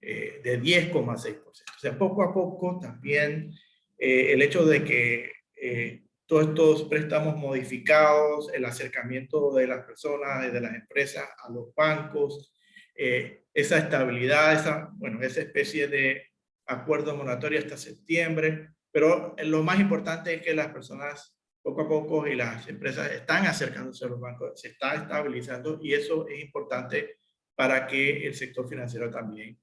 de 10,6%. O sea, poco a poco también el hecho de que todos estos préstamos modificados, el acercamiento de las personas y de las empresas a los bancos, esa estabilidad, esa especie de acuerdo monetario hasta septiembre, pero lo más importante es que las personas poco a poco y las empresas están acercándose a los bancos, se está estabilizando, y eso es importante para que el sector financiero también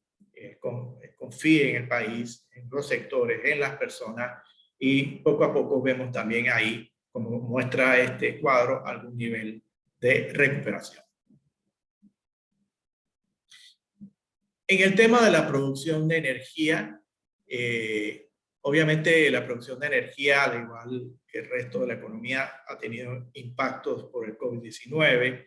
confíe en el país, en los sectores, en las personas, y poco a poco vemos también ahí, como muestra este cuadro, algún nivel de recuperación. En el tema de la producción de energía, obviamente la producción de energía, al igual que el resto de la economía, ha tenido impactos por el COVID-19.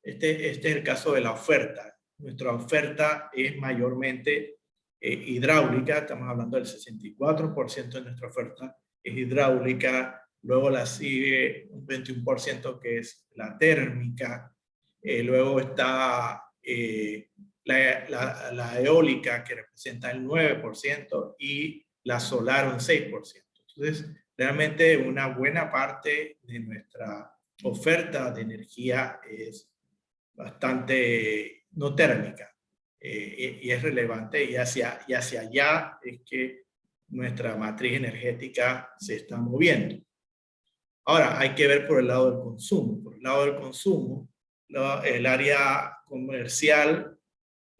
Este es el caso de la oferta. Nuestra oferta es mayormente hidráulica. Estamos hablando del 64% de nuestra oferta es hidráulica. Luego la sigue un 21% que es la térmica. Luego está la eólica, que representa el 9%, y la solar un 6%. Entonces, realmente una buena parte de nuestra oferta de energía es bastante no térmica, y es relevante, y hacia allá es que nuestra matriz energética se está moviendo. Ahora, hay que ver por el lado del consumo. Por el lado del consumo, el área comercial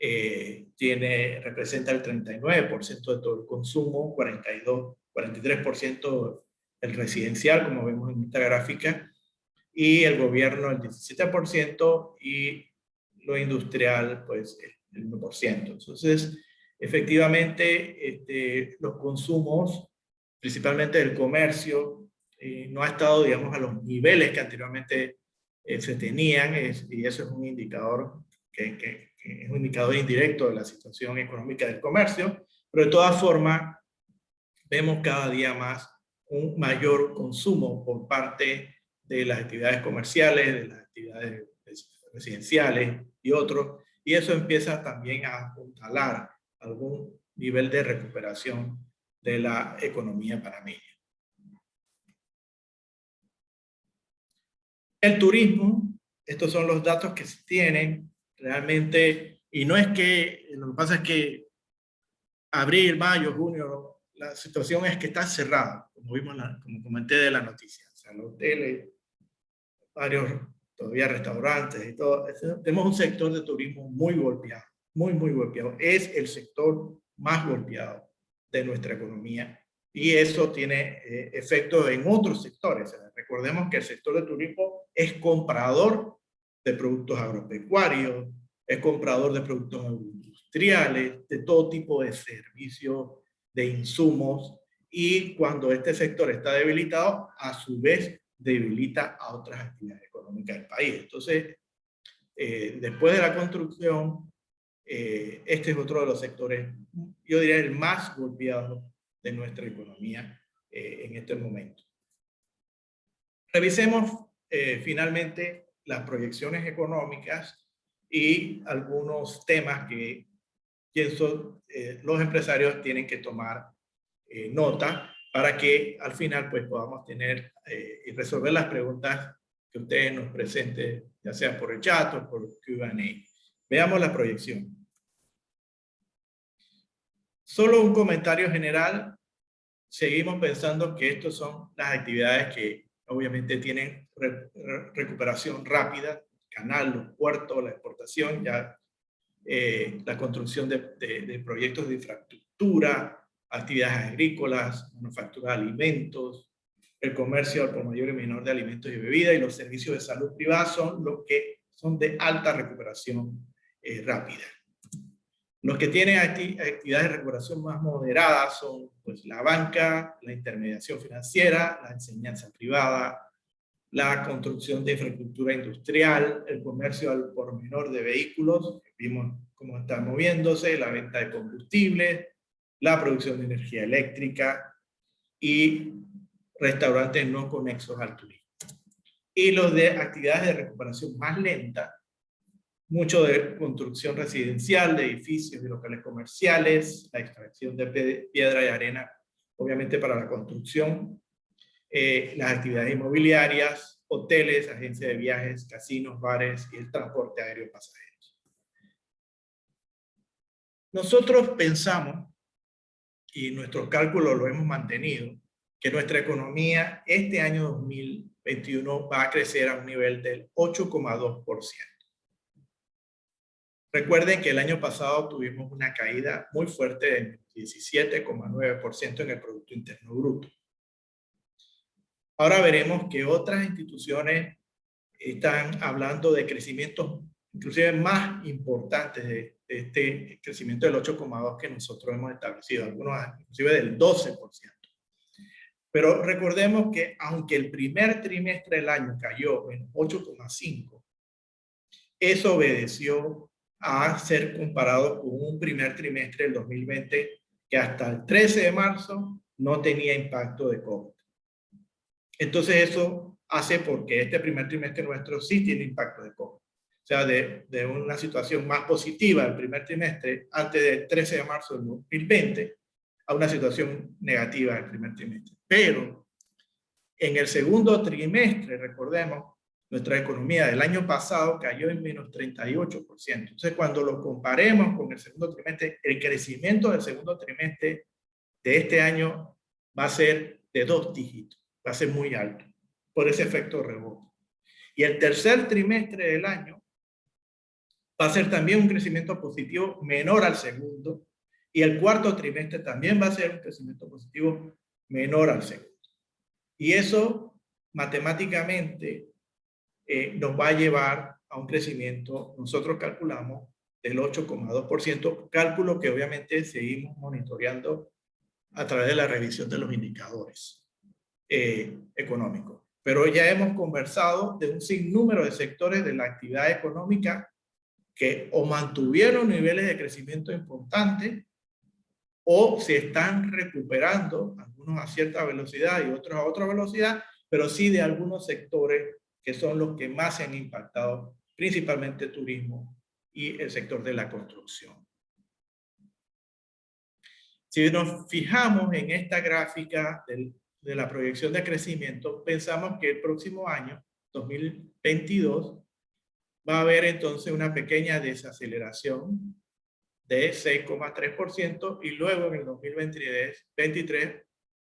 representa el 39% de todo el consumo, 43% el residencial, como vemos en esta gráfica, y el gobierno el 17%, y lo industrial pues el 1%. Entonces, efectivamente, los consumos, principalmente del comercio, no ha estado, digamos, a los niveles que anteriormente se tenían, y eso es un indicador que es un indicador indirecto de la situación económica del comercio, pero de todas formas vemos cada día más un mayor consumo por parte de las actividades comerciales, de las actividades residenciales y otros, y eso empieza también a apuntalar algún nivel de recuperación de la economía panameña. El turismo, estos son los datos que se tienen realmente, y no es que, lo que pasa es que abril, mayo, junio, la situación es que está cerrada, como vimos, como comenté de la noticia. O sea, los hoteles, varios todavía restaurantes y todo. Tenemos un sector de turismo muy golpeado, muy golpeado. Es el sector más golpeado de nuestra economía y eso tiene efecto en otros sectores. Recordemos que el sector de turismo es comprador de productos agropecuarios, es comprador de productos industriales, de todo tipo de servicios, de insumos, y cuando este sector está debilitado, a su vez debilita a otras actividades económicas del país. Entonces, después de la construcción, este es otro de los sectores, yo diría el más golpeado de nuestra economía en este momento. Revisemos finalmente las proyecciones económicas y algunos temas que pienso los empresarios tienen que tomar nota para que al final pues podamos tener y resolver las preguntas que ustedes nos presenten, ya sea por el chat o por Q&A. Veamos la proyección. Solo un comentario general. Seguimos pensando que estas son las actividades que obviamente tienen recuperación rápida, canal, los puertos, la exportación, ya la construcción de proyectos de infraestructura, actividades agrícolas, manufactura de alimentos, el comercio al por mayor y menor de alimentos y bebidas y los servicios de salud privada son los que son de alta recuperación rápida. Los que tienen actividades de recuperación más moderadas son pues, la banca, la intermediación financiera, la enseñanza privada, la construcción de infraestructura industrial, el comercio al por menor de vehículos, vimos cómo está moviéndose, la venta de combustibles, la producción de energía eléctrica y restaurantes no conexos al turismo. Y los de actividades de recuperación más lenta, mucho de construcción residencial, de edificios y locales comerciales, la extracción de piedra y arena, obviamente para la construcción, las actividades inmobiliarias, hoteles, agencias de viajes, casinos, bares y el transporte aéreo de pasajeros. Nosotros pensamos, y nuestros cálculos lo hemos mantenido, que nuestra economía este año 2021 va a crecer a un nivel del 8,2%. Recuerden que el año pasado tuvimos una caída muy fuerte del 17,9% en el Producto Interno Bruto. Ahora veremos que otras instituciones están hablando de crecimientos inclusive más importantes de este crecimiento del 8,2% que nosotros hemos establecido, algunos inclusive del 12%. Pero recordemos que aunque el primer trimestre del año cayó en 8,5%, eso obedeció a ser comparado con un primer trimestre del 2020 que hasta el 13 de marzo no tenía impacto de COVID. Entonces eso hace porque este primer trimestre nuestro sí tiene impacto de COVID. O sea, de una situación más positiva el primer trimestre antes del 13 de marzo del 2020 a una situación negativa el primer trimestre. Pero en el segundo trimestre, recordemos, nuestra economía del año pasado cayó en menos 38%. Entonces, cuando lo comparemos con el segundo trimestre, el crecimiento del segundo trimestre de este año va a ser de 2 dígitos, va a ser muy alto, por ese efecto rebote. Y el tercer trimestre del año va a ser también un crecimiento positivo menor al segundo, y el cuarto trimestre también va a ser un crecimiento positivo menor al segundo. Y eso, matemáticamente, nos va a llevar a un crecimiento, nosotros calculamos, del 8,2%, cálculo que obviamente seguimos monitoreando a través de la revisión de los indicadores económicos. Pero ya hemos conversado de un sinnúmero de sectores de la actividad económica que o mantuvieron niveles de crecimiento importantes o se están recuperando, algunos a cierta velocidad y otros a otra velocidad, pero sí de algunos sectores que son los que más se han impactado, principalmente turismo y el sector de la construcción. Si nos fijamos en esta gráfica de la proyección de crecimiento, pensamos que el próximo año, 2022, va a haber entonces una pequeña desaceleración de 6,3% y luego en el 2023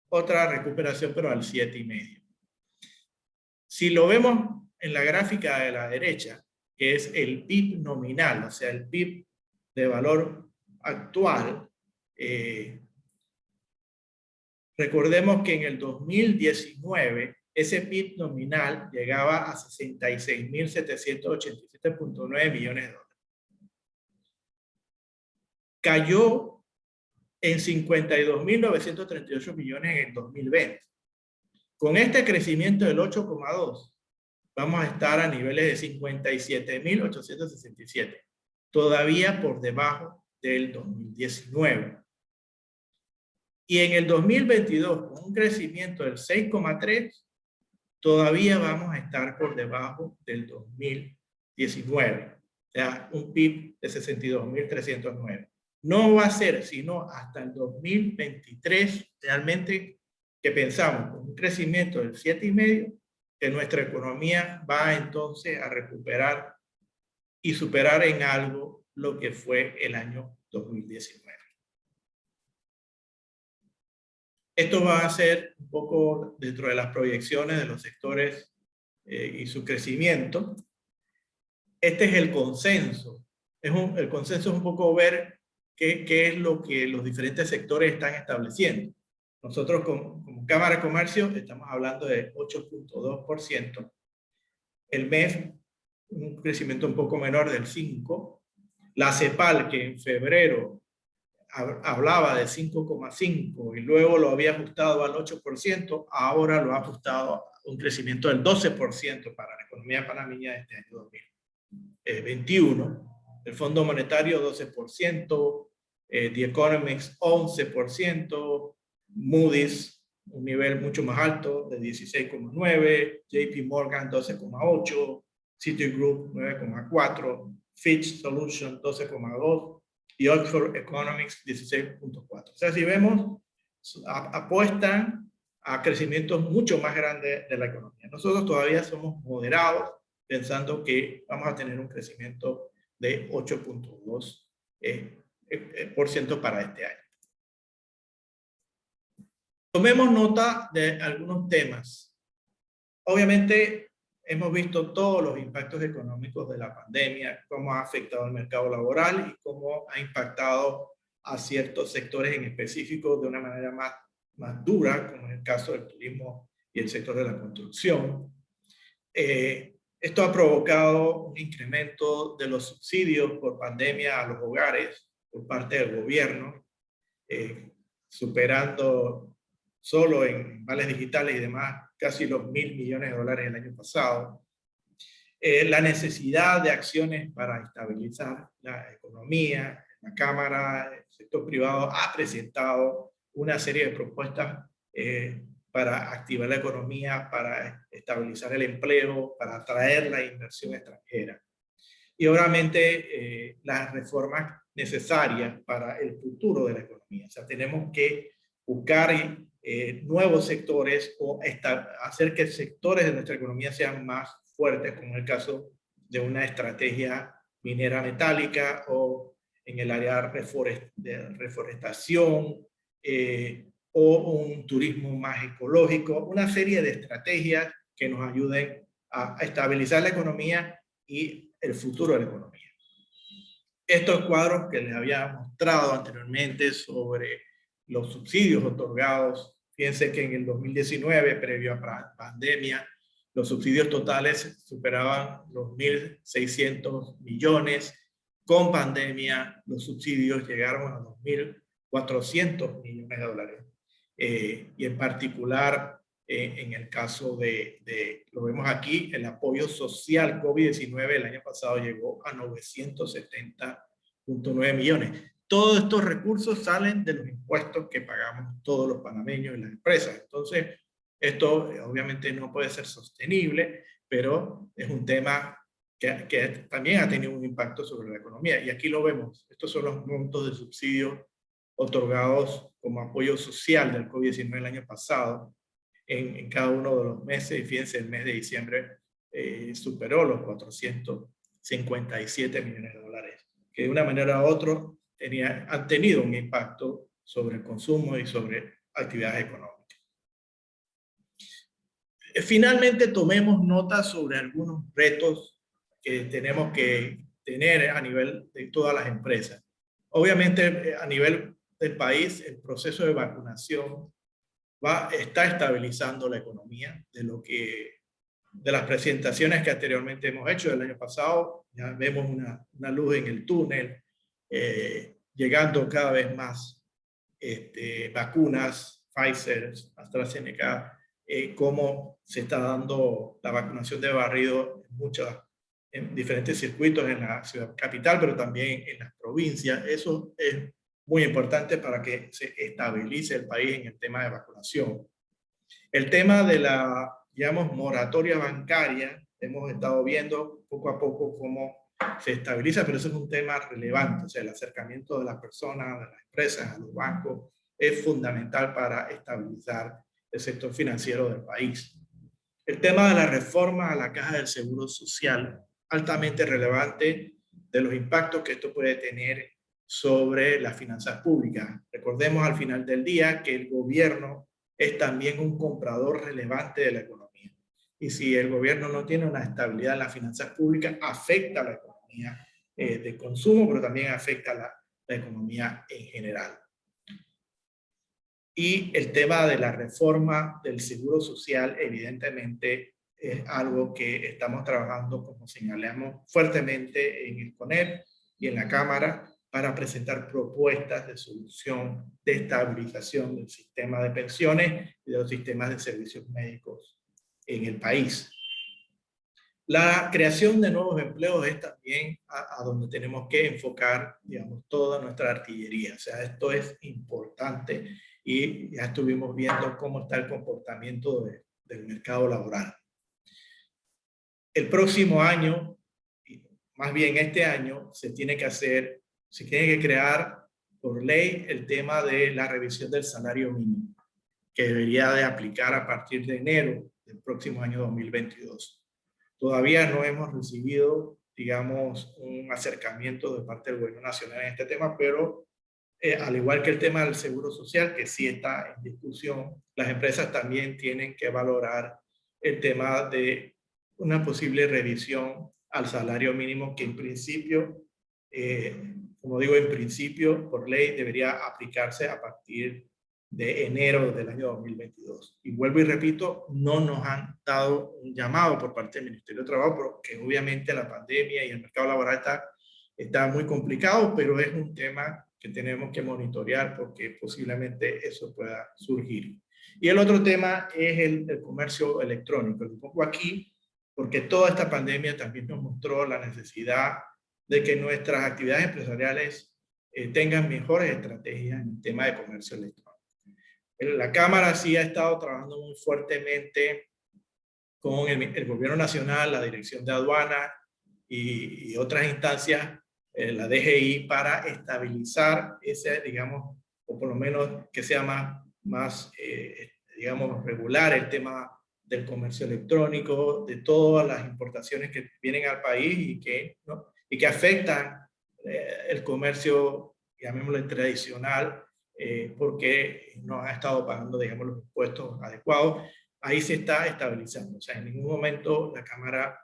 otra recuperación, pero al 7,5%. Si lo vemos en la gráfica de la derecha, que es el PIB nominal, o sea, el PIB de valor actual, recordemos que en el 2019 ese PIB nominal llegaba a 66.787.9 millones de dólares. Cayó en 52.938 millones en el 2020. Con este crecimiento del 8,2, vamos a estar a niveles de 57.867, todavía por debajo del 2019. Y en el 2022, con un crecimiento del 6,3, todavía vamos a estar por debajo del 2019. O sea, un PIB de 62.309. No va a ser sino hasta el 2023 realmente que pensamos con un crecimiento del 7,5 que nuestra economía va entonces a recuperar y superar en algo lo que fue el año 2019. Esto va a ser un poco dentro de las proyecciones de los sectores y su crecimiento. Este es el consenso. El consenso es un poco ver qué es lo que los diferentes sectores están estableciendo. Nosotros como Cámara de Comercio estamos hablando de 8,2%. El MEF, un crecimiento un poco menor del 5%. La CEPAL, que en febrero hablaba de 5,5 y luego lo había ajustado al 8%, ahora lo ha ajustado a un crecimiento del 12% para la economía panameña de este año 2021. El Fondo Monetario 12%, The Economist 11%, Moody's un nivel mucho más alto de 16,9%, JP Morgan 12,8%, Citigroup 9,4%, Fitch Solutions 12,2%, y Oxford Economics 16,4%. O sea, si vemos, apuestan a crecimientos mucho más grandes de la economía. Nosotros todavía somos moderados, pensando que vamos a tener un crecimiento de 8,2% para este año. Tomemos nota de algunos temas. Obviamente, hemos visto todos los impactos económicos de la pandemia, cómo ha afectado al mercado laboral y cómo ha impactado a ciertos sectores en específico de una manera más dura, como en el caso del turismo y el sector de la construcción. Esto ha provocado un incremento de los subsidios por pandemia a los hogares por parte del gobierno, superando solo en vales digitales y demás casi los $1.000 millones el año pasado. La necesidad de acciones para estabilizar la economía. La Cámara, el sector privado ha presentado una serie de propuestas para activar la economía, para estabilizar el empleo, para atraer la inversión extranjera. Y obviamente las reformas necesarias para el futuro de la economía. O sea, tenemos que buscar nuevos sectores o hacer que sectores de nuestra economía sean más fuertes, como en el caso de una estrategia minera metálica o en el área de reforestación, o un turismo más ecológico, una serie de estrategias que nos ayuden a estabilizar la economía y el futuro de la economía. Estos cuadros que les había mostrado anteriormente sobre los subsidios otorgados, fíjense que en el 2019, previo a pandemia, los subsidios totales superaban los 1.600 millones. Con pandemia, los subsidios llegaron a 2.400 millones de dólares. Y en particular, en el caso lo vemos aquí, el apoyo social COVID-19 el año pasado llegó a 970.9 millones. Todos estos recursos salen de los impuestos que pagamos todos los panameños y las empresas. Entonces, esto obviamente no puede ser sostenible, pero es un tema que también ha tenido un impacto sobre la economía. Y aquí lo vemos. Estos son los montos de subsidios otorgados como apoyo social del COVID-19 el año pasado en cada uno de los meses. Y fíjense, el mes de diciembre superó los 457 millones de dólares, que de una manera u otra han tenido un impacto sobre el consumo y sobre actividades económicas. Finalmente, tomemos nota sobre algunos retos que tenemos que tener a nivel de todas las empresas. Obviamente, a nivel del país, el proceso de vacunación está estabilizando la economía. De las presentaciones que anteriormente hemos hecho del año pasado, ya vemos una luz en el túnel, llegando cada vez más vacunas, Pfizer, AstraZeneca, cómo se está dando la vacunación de barrido en diferentes circuitos en la ciudad capital, pero también en las provincias. Eso es muy importante para que se estabilice el país en el tema de vacunación. El tema de la, digamos, moratoria bancaria, hemos estado viendo poco a poco cómo se estabiliza, pero eso es un tema relevante. O sea, el acercamiento de las personas, de las empresas, a los bancos, es fundamental para estabilizar el sector financiero del país. El tema de la reforma a la Caja del Seguro Social, altamente relevante, de los impactos que esto puede tener sobre las finanzas públicas. Recordemos al final del día que el gobierno es también un comprador relevante de la economía. Y si el gobierno no tiene una estabilidad en las finanzas públicas, afecta a la economía de consumo, pero también afecta a la economía en general. Y el tema de la reforma del seguro social, evidentemente, es algo que estamos trabajando, como señalamos, fuertemente en el CONEP y en la Cámara para presentar propuestas de solución, de estabilización del sistema de pensiones y de los sistemas de servicios médicos en el país. La creación de nuevos empleos es también a donde tenemos que enfocar, digamos, toda nuestra artillería. O sea, esto es importante y ya estuvimos viendo cómo está el comportamiento del mercado laboral. El próximo año, más bien este año, se tiene que crear por ley el tema de la revisión del salario mínimo, que debería de aplicar a partir de enero del próximo año 2022. Todavía no hemos recibido, digamos, un acercamiento de parte del gobierno nacional en este tema, pero al igual que el tema del seguro social, que sí está en discusión, las empresas también tienen que valorar el tema de una posible revisión al salario mínimo que en principio, como digo, en principio por ley debería aplicarse a partir de enero del año 2022. Y vuelvo y repito, no nos han dado un llamado por parte del Ministerio de Trabajo, porque obviamente la pandemia y el mercado laboral está muy complicado, pero es un tema que tenemos que monitorear porque posiblemente eso pueda surgir. Y el otro tema es el comercio electrónico. Lo pongo aquí porque toda esta pandemia también nos mostró la necesidad de que nuestras actividades empresariales tengan mejores estrategias en el tema de comercio electrónico. La Cámara sí ha estado trabajando muy fuertemente con el Gobierno Nacional, la Dirección de Aduanas y otras instancias, la DGI, para estabilizar ese, digamos, o por lo menos que sea más digamos, regular el tema del comercio electrónico, de todas las importaciones que vienen al país y que afectan el comercio, llamémoslo tradicional, porque no han estado pagando, digamos, los impuestos adecuados. Ahí se está estabilizando. O sea, en ningún momento la Cámara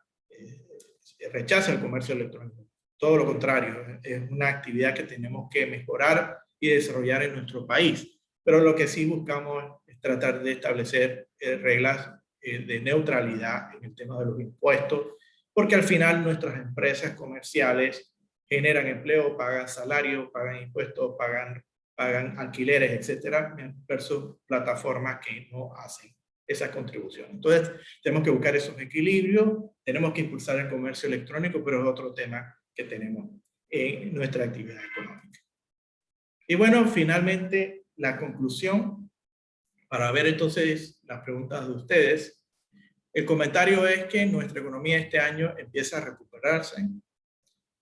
rechaza el comercio electrónico. Todo lo contrario, es una actividad que tenemos que mejorar y desarrollar en nuestro país. Pero lo que sí buscamos es tratar de establecer reglas de neutralidad en el tema de los impuestos, porque al final nuestras empresas comerciales generan empleo, pagan salarios, pagan impuestos, pagan alquileres, etcétera, versus plataformas que no hacen esa contribución. Entonces, tenemos que buscar esos equilibrios, tenemos que impulsar el comercio electrónico, pero es otro tema que tenemos en nuestra actividad económica. Y bueno, finalmente, la conclusión, para ver entonces las preguntas de ustedes. El comentario es que nuestra economía este año empieza a recuperarse.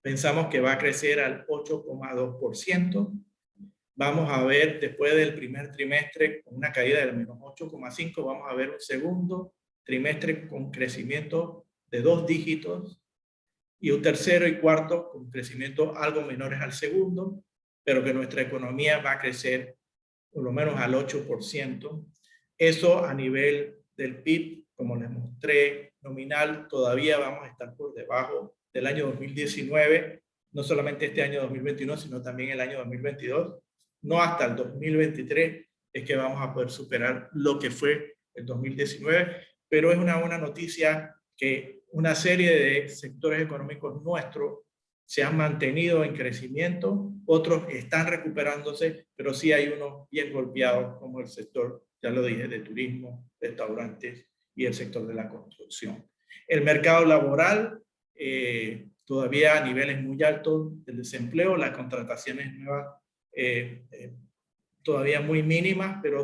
Pensamos que va a crecer al 8,2%. Vamos a ver después del primer trimestre con una caída del menos 8,5%, vamos a ver un segundo trimestre con crecimiento de 2 dígitos y un tercero y cuarto con crecimiento algo menores al segundo, pero que nuestra economía va a crecer por lo menos al 8%. Eso a nivel del PIB, como les mostré, nominal, todavía vamos a estar por debajo del año 2019, no solamente este año 2021, sino también el año 2022. No hasta el 2023 es que vamos a poder superar lo que fue el 2019, pero es una buena noticia que una serie de sectores económicos nuestros se han mantenido en crecimiento, otros están recuperándose, pero sí hay unos bien golpeados, como el sector, ya lo dije, de turismo, restaurantes y el sector de la construcción. El mercado laboral, todavía a niveles muy altos del desempleo, las contrataciones nuevas todavía muy mínimas, pero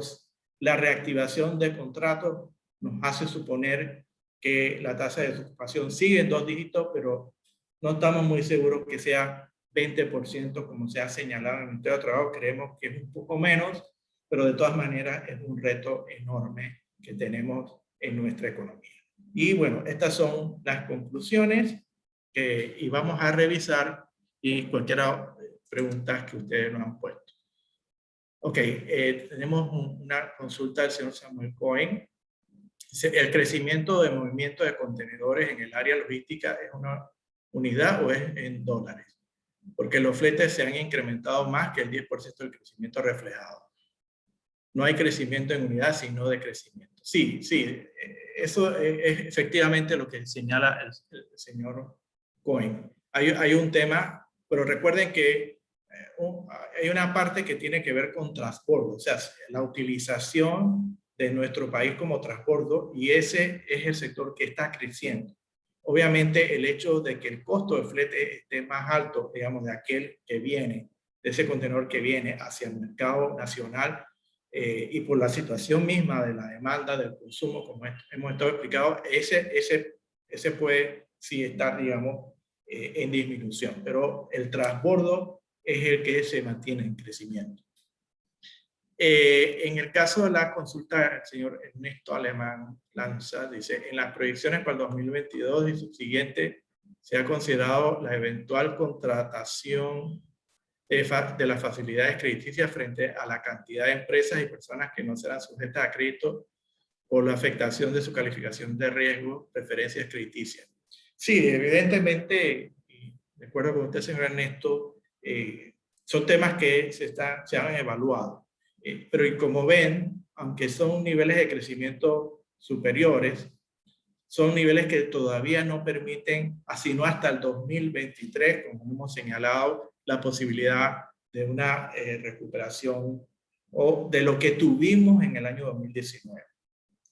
la reactivación de contratos nos hace suponer que la tasa de desocupación sigue en 2 dígitos, pero no estamos muy seguros que sea 20% como se ha señalado en el Ministerio de Trabajo. Creemos que es un poco menos, pero de todas maneras es un reto enorme que tenemos en nuestra economía. Y bueno, estas son las conclusiones y vamos a revisar y cualquier pregunta que ustedes nos han puesto. Ok, tenemos una consulta del señor Samuel Cohen. ¿El crecimiento de movimiento de contenedores en el área logística es una unidad o es en dólares? Porque los fletes se han incrementado más que el 10% del crecimiento reflejado. No hay crecimiento en unidad, sino de crecimiento. Sí, eso es efectivamente lo que señala el señor Cohen. Hay un tema, pero recuerden que hay una parte que tiene que ver con transbordo, o sea, la utilización de nuestro país como transbordo, y ese es el sector que está creciendo. Obviamente, el hecho de que el costo de flete esté más alto, digamos, de aquel que viene, de ese contenedor que viene hacia el mercado nacional, y por la situación misma de la demanda, del consumo, como hemos estado explicando, ese puede sí estar, digamos, en disminución, pero el transbordo es el que se mantiene en crecimiento. En el caso de la consulta, el señor Ernesto Alemán Lanza dice, en las proyecciones para el 2022 y subsiguiente, se ha considerado la eventual contratación de las facilidades crediticias frente a la cantidad de empresas y personas que no serán sujetas a crédito por la afectación de su calificación de riesgo, preferencias crediticias. Sí, evidentemente, de acuerdo con usted, señor Ernesto, son temas que se han evaluado. Pero y como ven, aunque son niveles de crecimiento superiores, son niveles que todavía no permiten, así no hasta el 2023, como hemos señalado, la posibilidad de una recuperación o de lo que tuvimos en el año 2019.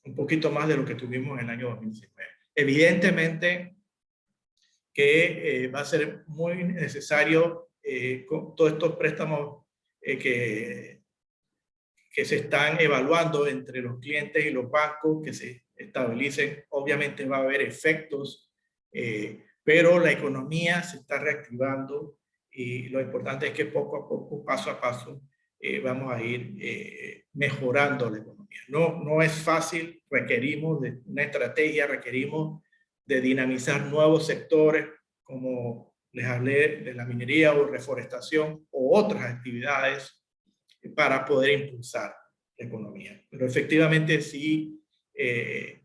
Un poquito más de lo que tuvimos en el año 2019. Evidentemente que va a ser muy necesario con todos estos préstamos que se están evaluando entre los clientes y los bancos, que se estabilicen. Obviamente va a haber efectos, pero la economía se está reactivando y lo importante es que poco a poco, paso a paso, vamos a ir mejorando la economía. No es fácil, requerimos de una estrategia, requerimos de dinamizar nuevos sectores, como les hablé de la minería o reforestación o otras actividades para poder impulsar la economía. Pero efectivamente sí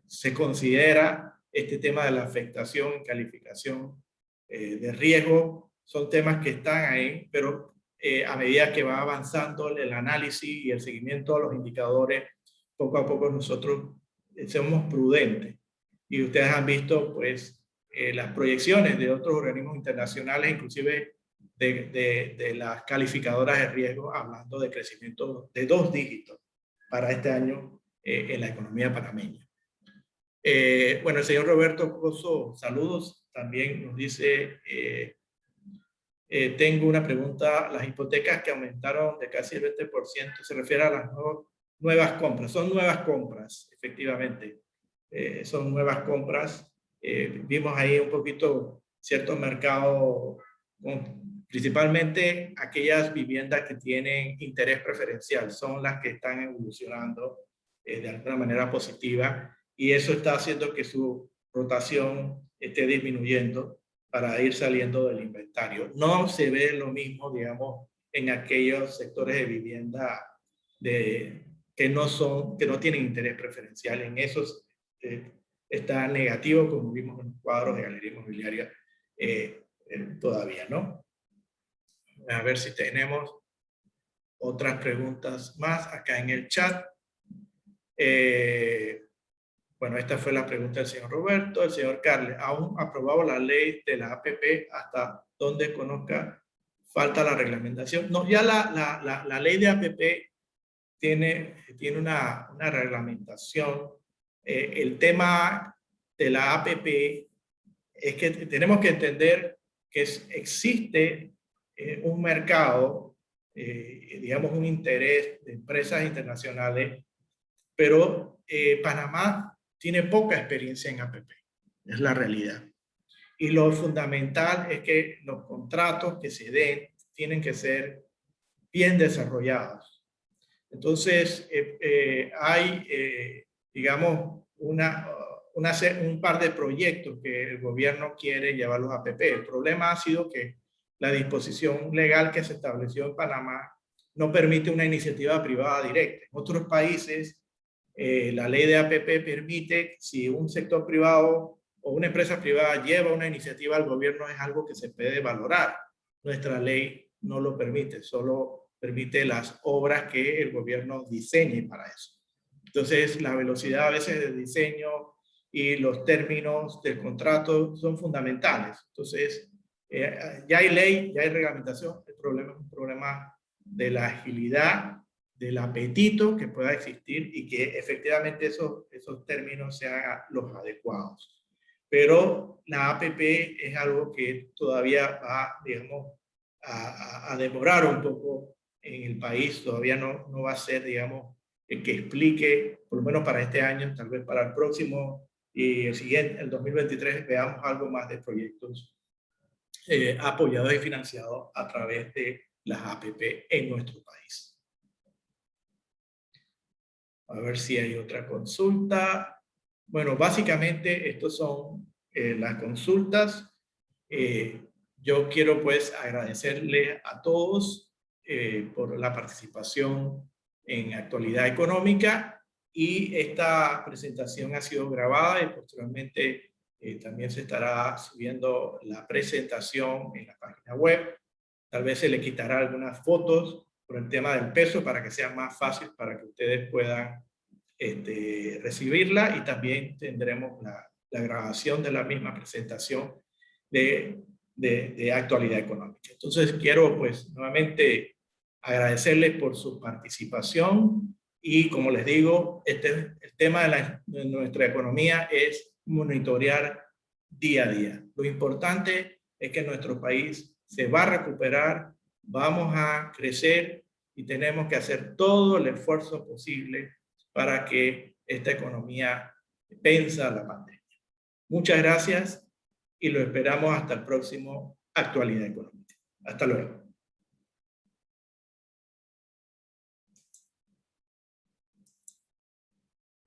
se considera este tema de la afectación y calificación de riesgo. Son temas que están ahí, pero a medida que va avanzando el análisis y el seguimiento de los indicadores, poco a poco nosotros somos prudentes. Y ustedes han visto pues las proyecciones de otros organismos internacionales, inclusive de las calificadoras de riesgo, hablando de crecimiento de 2 dígitos para este año en la economía panameña. Bueno, el señor Roberto Coso, saludos, también nos dice, tengo una pregunta, las hipotecas que aumentaron de casi el 20%, ¿se refiere a las nuevas compras? Son nuevas compras, efectivamente, son nuevas compras. Vimos ahí un poquito cierto mercado, principalmente aquellas viviendas que tienen interés preferencial, son las que están evolucionando de alguna manera positiva, y eso está haciendo que su rotación esté disminuyendo para ir saliendo del inventario. No se ve lo mismo, digamos, en aquellos sectores de vivienda que no tienen interés preferencial. En esos está negativo, como vimos en los cuadros de Galería Inmobiliaria todavía, ¿no? A ver si tenemos otras preguntas más acá en el chat. Bueno, esta fue la pregunta del señor Roberto. El señor Carles, ¿aún aprobado la ley de la APP hasta donde conozca falta la reglamentación? No, ya la ley de APP tiene una reglamentación. El tema de la APP es que tenemos que entender que existe un mercado, digamos un interés de empresas internacionales, pero Panamá tiene poca experiencia en APP, es la realidad. Y lo fundamental es que los contratos que se den tienen que ser bien desarrollados. Entonces, hay, digamos, un par de proyectos que el gobierno quiere llevarlos a APP. El problema ha sido que la disposición legal que se estableció en Panamá no permite una iniciativa privada directa. En otros países, la ley de APP permite, si un sector privado o una empresa privada lleva una iniciativa al gobierno, es algo que se puede valorar. Nuestra ley no lo permite, solo permite las obras que el gobierno diseñe para eso. Entonces, la velocidad a veces del diseño y los términos del contrato son fundamentales. Entonces, ya hay ley, ya hay reglamentación. El problema es un problema de la agilidad, del apetito que pueda existir y que efectivamente esos términos sean los adecuados. Pero la APP es algo que todavía va, digamos, a demorar un poco en el país. Todavía no va a ser, digamos, el que explique, por lo menos para este año, tal vez para el próximo y el siguiente, el 2023, veamos algo más de proyectos apoyados y financiados a través de las APP en nuestro país. A ver si hay otra consulta. Bueno, básicamente estos son las consultas. Yo quiero pues agradecerle a todos por la participación en Actualidad Económica, y esta presentación ha sido grabada y posteriormente también se estará subiendo la presentación en la página web. Tal vez se le quitará algunas fotos por el tema del peso para que sea más fácil para que ustedes puedan recibirla, y también tendremos la grabación de la misma presentación de Actualidad Económica. Entonces quiero pues nuevamente agradecerles por su participación, y como les digo, el tema de nuestra economía es monitorear día a día. Lo importante es que nuestro país se va a recuperar, vamos a crecer y tenemos que hacer todo el esfuerzo posible para que esta economía venza la pandemia. Muchas gracias y lo esperamos hasta el próximo Actualidad Económica. Hasta luego.